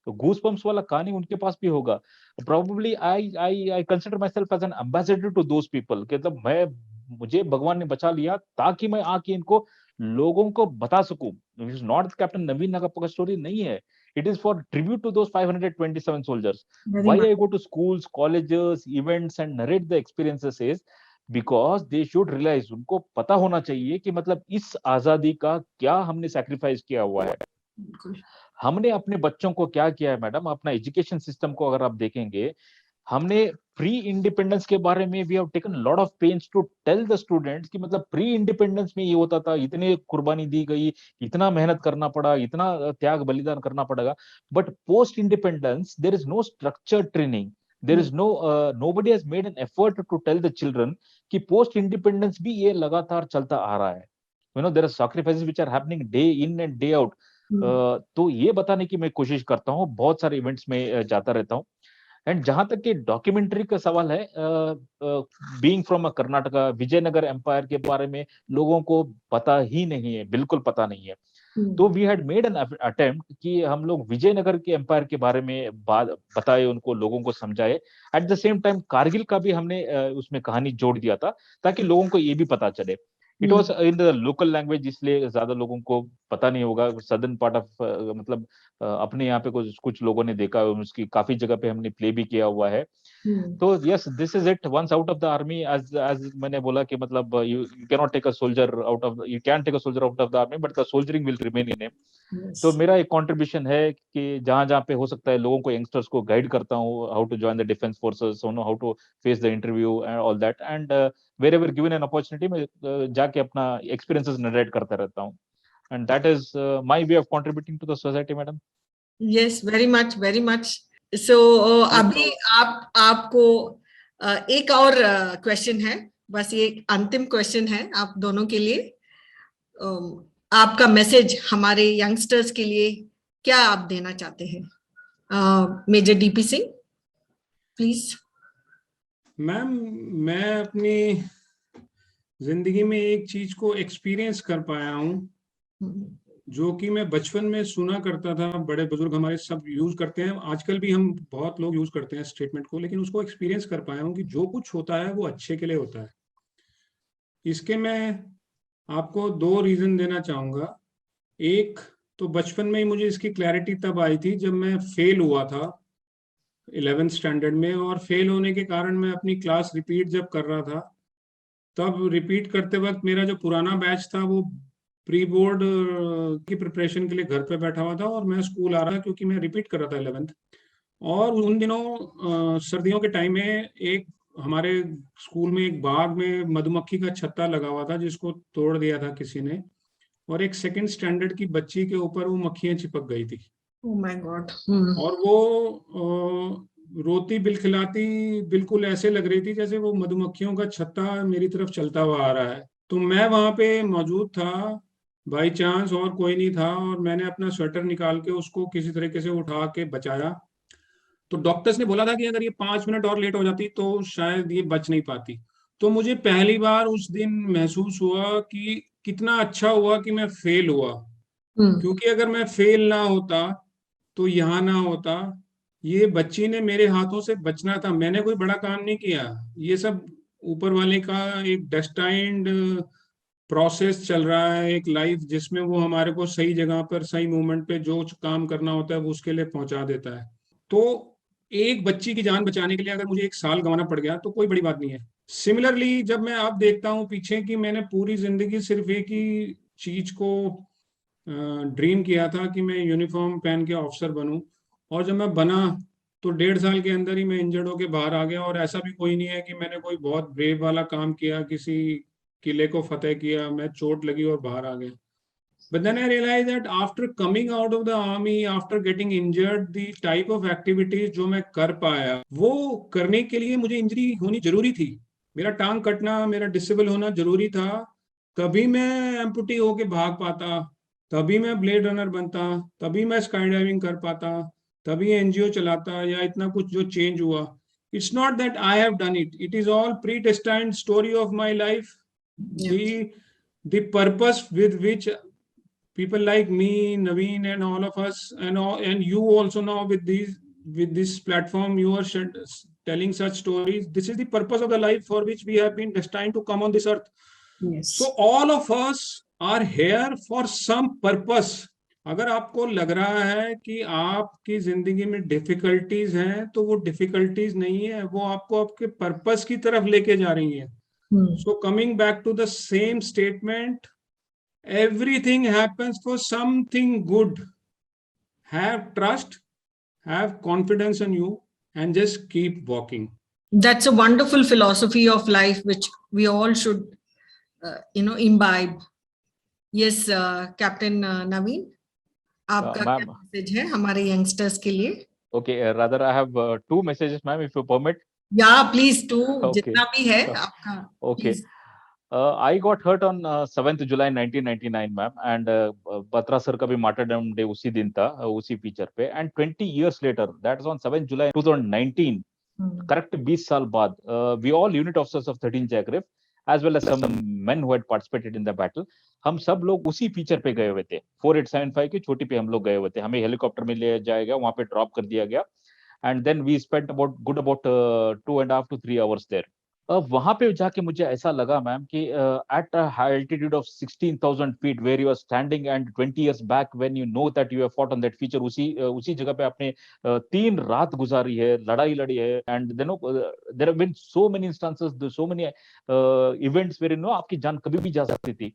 गूज़बम्प्स वाला कहानी उनके पास भी होगा। Probably I consider myself as an ambassador to those people, कि मतलब मुझे भगवान ने बचा लिया ताकि मैं आके इनको लोगों को बता सकूं। It is not कैप्टन नवीन नागप्पा का स्टोरी नहीं है, it is for tribute to those 527 soldiers. Why I go to schools, colleges, events and narrate the experiences is because they should realize, उनको पता होना चाहिए कि मतलब इस आजादी का क्या हमने सैक्रिफाइस किया हुआ है, हमने अपने बच्चों को क्या किया है। मैडम, अपना एजुकेशन सिस्टम को अगर आप देखेंगे, हमने प्री इंडिपेंडेंस के बारे में we have taken lot of pains to tell the students कि मतलब प्री इंडिपेंडेंस में ये होता था, इतने कुर्बानी दी गई, इतना मेहनत करना पड़ा, इतना त्याग बलिदान करना पड़ेगा। But post independence there is no structured training, there is nobody has made an effort to tell the children कि पोस्ट इंडिपेंडेंस भी ये लगातार चलता आ रहा है। there are sacrifices which are happening day in and day out. तो ये बताने की मैं कोशिश करता हूँ, बहुत सारे इवेंट्स में जाता रहता हूँ। एंड जहां तक कि डॉक्यूमेंट्री का सवाल है, being from Karnataka, Vijayanagar empire के बारे में लोगों को पता ही नहीं है, बिल्कुल पता नहीं है। तो we had made an attempt कि हम लोग विजयनगर के एम्पायर के बारे में बात बताए, उनको लोगों को समझाए। At the same time Kargil का भी हमने उसमें कहानी जोड़ दिया था ताकि लोगों को ये भी पता चले। It was in the local language, इसलिए ज्यादा लोगों को पता नहीं होगा। सदर्न पार्ट ऑफ मतलब अपने यहाँ पे कुछ लोगों ने देखा, उसकी काफी जगह पे हमने प्ले भी किया हुआ है। तो yes, this is it. Once out of the army, as मैंने बोला कि मतलब you can not take a soldier out of, you can take a soldier out of the army but the soldiering will remain in him. तो मेरा एक contribution है कि जहां जहां पे हो सकता है लोगों को, यंगस्टर्स को गाइड करता हूँ, how to join the defence forces, how to face the interview and all that. And wherever given an opportunity मैं जाके अपना experiences narrate करता रहता हूँ. And that is my way of contributing to the society, madam. Yes, very much, very much. So अभी आपको एक और क्वेश्चन है, बस ये अंतिम क्वेश्चन है आप दोनों के लिए. आपका मैसेज हमारे यंगस्टर्स के लिए क्या आप देना चाहते हैं? Major DP Singh, please. Ma'am, मैं अपनी जिंदगी में एक चीज को एक्सपीरियंस कर पाया हूँ जो कि मैं बचपन में सुना करता था, बड़े बुजुर्ग हमारे सब यूज करते हैं, आजकल भी हम बहुत लोग यूज करते हैं स्टेटमेंट को, लेकिन उसको एक्सपीरियंस कर पाया हूँ कि जो कुछ होता है वो अच्छे के लिए होता है. इसके मैं आपको 2 रीजन देना चाहूंगा. एक तो बचपन में ही मुझे इसकी क्लैरिटी तब आई थी जब मैं फेल हुआ था 11th स्टैंडर्ड में, और फेल होने के कारण मैं अपनी क्लास रिपीट जब कर रहा था, तब रिपीट करते वक्त मेरा जो पुराना बैच था वो प्री बोर्ड की प्रिपरेशन के लिए घर पे बैठा हुआ था और मैं स्कूल आ रहा था क्योंकि मैं रिपीट कर रहा था 11th. और उन दिनों सर्दियों के टाइम में एक हमारे स्कूल में एक बाग में मधुमक्खी का छत्ता लगा हुआ था जिसको तोड़ दिया था किसी ने, और एक 2nd स्टैंडर्ड की बच्ची के ऊपर वो मक्खियां चिपक गई थी. Oh my God. और वो रोती बिलखिलाती बिल्कुल ऐसे लग रही थी जैसे वो मधुमक्खियों का छत्ता मेरी तरफ चलता हुआ आ रहा है. तो मैं वहां पे मौजूद था बाई चांस, और कोई नहीं था, और मैंने अपना स्वेटर निकाल के उसको किसी तरीके से उठा के बचाया. तो डॉक्टर्स ने बोला था कि अगर ये 5 मिनट और लेट हो जाती तो शायद ये बच नहीं पाती. तो मुझे पहली बार उस दिन महसूस हुआ कि कितना अच्छा हुआ कि मैं फेल हुआ, क्योंकि अगर मैं फेल ना होता तो यहाँ ना होता. ये बच्ची ने मेरे हाथों से बचना था, मैंने कोई बड़ा काम नहीं किया. ये सब ऊपर वाले का एक डेस्टाइन्ड प्रोसेस चल रहा है, एक लाइफ जिसमें वो हमारे को सही जगह पर सही मोमेंट पे जो काम करना होता है वो उसके लिए पहुंचा देता है. तो एक बच्ची की जान बचाने के लिए अगर मुझे 1 साल गंवाना पड़ गया तो कोई बड़ी बात नहीं है. सिमिलरली जब मैं अब देखता हूँ पीछे कि मैंने पूरी जिंदगी सिर्फ एक ही चीज को ड्रीम किया था कि मैं यूनिफॉर्म पहन के ऑफिसर बनूं, और जब मैं बना तो 1.5 साल के अंदर ही मैं इंजर्ड होके बाहर आ गया. और ऐसा भी कोई नहीं है कि मैंने कोई बहुत ब्रेव वाला काम किया, किसी किले को फतेह किया, मैं चोट लगी और बाहर आ गया. But then I realized that after coming out of the army, after getting injured, the type of activities जो मैं कर पाया वो करने के लिए मुझे इंजरी होनी जरूरी थी. मेरा टांग कटना, मेरा डिसेबल होना जरूरी था, तभी मैं एम्पुटी होके भाग पाता, तभी मैं ब्लेड रनर बनता, तभी मैं स्काई डाइविंग कर पाता, तभी एनजीओ चलाता, या इतना कुछ जो चेंज हुआ. It's not that I have done it. It is all predestined story of my life. The purpose with which people like me, Naveen, and all of us, and you also now with this platform, you are telling such stories. This is the purpose of the life for which we have been destined to come on this earth. Yes. So all of us are here for some purpose. अगर आपको लग रहा है कि आपकी जिंदगी में difficulties हैं, तो वो डिफिकल्टीज नहीं है, वो आपको आपके पर्पस की तरफ लेके जा रही हैं. So coming back to the same statement, everything happens for something good. Have trust, have confidence in you, and just keep walking. That's a wonderful philosophy of life which we all should imbibe. Yes, Captain Naveen, आपका क्या message है हमारे youngsters के लिए? Okay, rather I have 2 messages, ma'am, if you permit. Yeah, please, 2 Okay. जितना भी है आपका. Okay. Please. I got hurt on 7th July 1999, ma'am, and Batra sir का भी martyrdom day उसी दिन था, उसी feature पे, and 20 years later, that's on 7th July 2019, correct 20 साल बाद, we all unit officers of 13th JAGRIF, as well as some men who had participated in the battle, हम सब लोग उसी फीचर पे गए हुए थे. 4875 की छोटी पे हम लोग गए हुए थे. हमें हेलीकॉप्टर में ले जाया गया, वहां पे ड्रॉप कर दिया गया, and then we spent about 2.5 to 3 hours there. वहां पे जाके मुझे ऐसा लगा मैम कि at a high altitude of 16,000 feet where you are standing and 20 years back when you know that you have fought on that feature, उसी जगह पे आपने 3 रात गुजारी है, लड़ाई लड़ी है, and there have been so many instances, so many events where आपकी जान कभी भी जा सकती थी,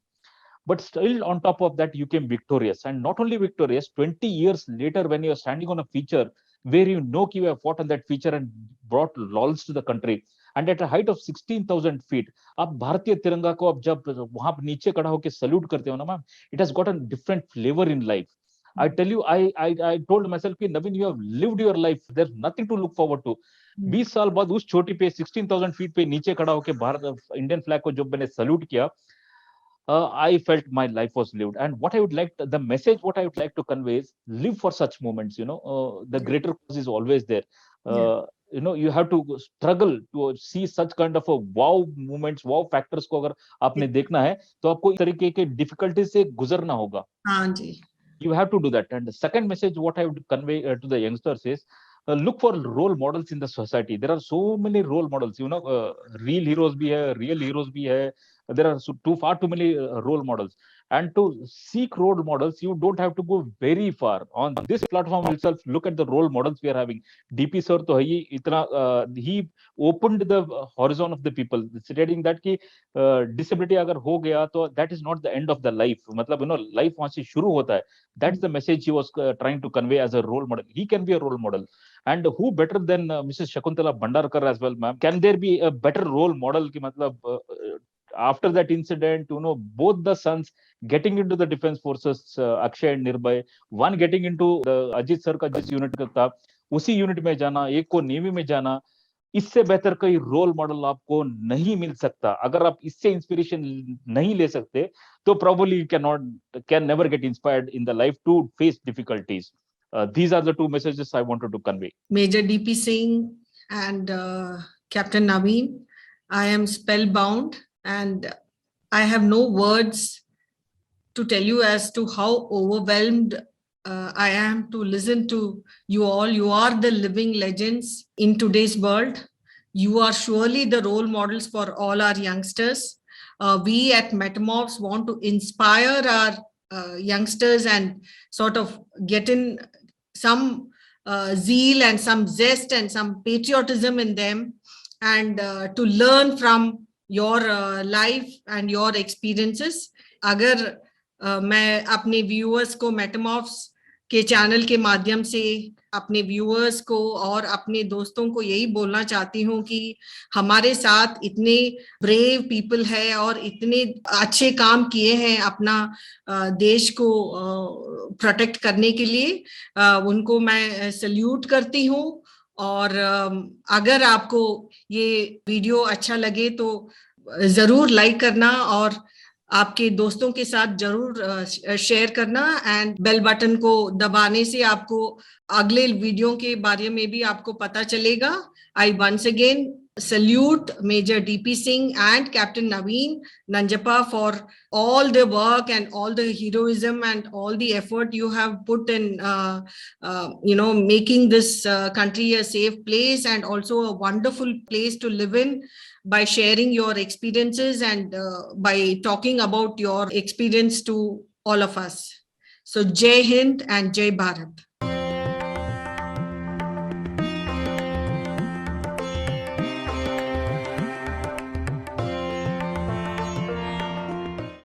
but still on top of that you came victorious, and not only victorious, 20 years later when you are standing on a feature where you know you have fought on that feature and brought laurels to the country, and at a height of 16,000 feet आप भारतीय तिरंगा को अब जब वहां नीचे खड़ा होकर सल्यूट करते हो ना ma'am, it has got a different flavour in life. I tell you, I told myself कि नवीन, you have lived your life. There's nothing to look forward to. 20 साल बाद उस चोटी पे 16,000 फीट पे नीचे खड़ा होकर भारत इंडियन फ्लैग को जब मैंने सल्यूट किया, I felt my life was lived. And what I would like, the message what I would like to convey is live for such moments. The greater cause is always there. You have to struggle to see such kind of a wow moments, wow factors को अगर आपने देखना है तो आपको इस तरीके के डिफिकल्टी से गुजरना होगा. हाँ जी. You have to do that. And the second message what I would convey to the youngsters is look for role models in the society. There are so many role models, real heroes bhi hai, real heroes bhi hai. There are too many role models. And to seek role models, you don't have to go very far. On this platform itself, look at the role models we are having. DP sir to hai itna, he opened the horizon of the people, stating that ki disability agar ho gaya to that is not the end of the life. Matlab, life वहां से शुरू होता है. That's the message he was trying to convey as a role model. He can be a role model. And who better than Mrs. Shakuntala Bandarkar as well, ma'am? Can there be a better role model? Ki matlab, after that incident, both the sons getting into the defense forces, Akshay and Nirbhay, one getting into the Ajit sir का जिस unit का था, उसी unit में जाना, एक को navy में जाना, इससे बेहतर कोई रोल मॉडल आपको नहीं मिल सकता. अगर आप इससे इंस्पिरेशन नहीं ले सकते तो probably you can never get inspired in the life to face difficulties. These are the two messages I wanted to convey. Major DP Singh and Captain Naveen, I am spellbound and I have no words to tell you as to how overwhelmed I am to listen to you all. You are the living legends in today's world. You are surely the role models for all our youngsters. We at Metamorphs want to inspire our youngsters and sort of get in some zeal and some zest and some patriotism in them, and to learn from your life and your experiences. अगर मैं अपने viewers को मेटामॉर्फ्स के channel के माध्यम से अपने viewers को और अपने दोस्तों को यही बोलना चाहती हूँ कि हमारे साथ इतने ब्रेव पीपल है और इतने अच्छे काम किए हैं अपना देश को प्रोटेक्ट करने के लिए, उनको मैं सल्यूट करती हूँ. और अगर आपको ये वीडियो अच्छा लगे तो जरूर लाइक करना और आपके दोस्तों के साथ जरूर शेयर करना, एंड बेल बटन को दबाने से आपको अगले वीडियो के बारे में भी आपको पता चलेगा. I once again salute Major DP Singh and Captain Naveen Nanjappa for all the work and all the heroism and all the effort you have put in, making this country a safe place and also a wonderful place to live in, by sharing your experiences and by talking about your experience to all of us. So Jai Hind and Jai Bharat.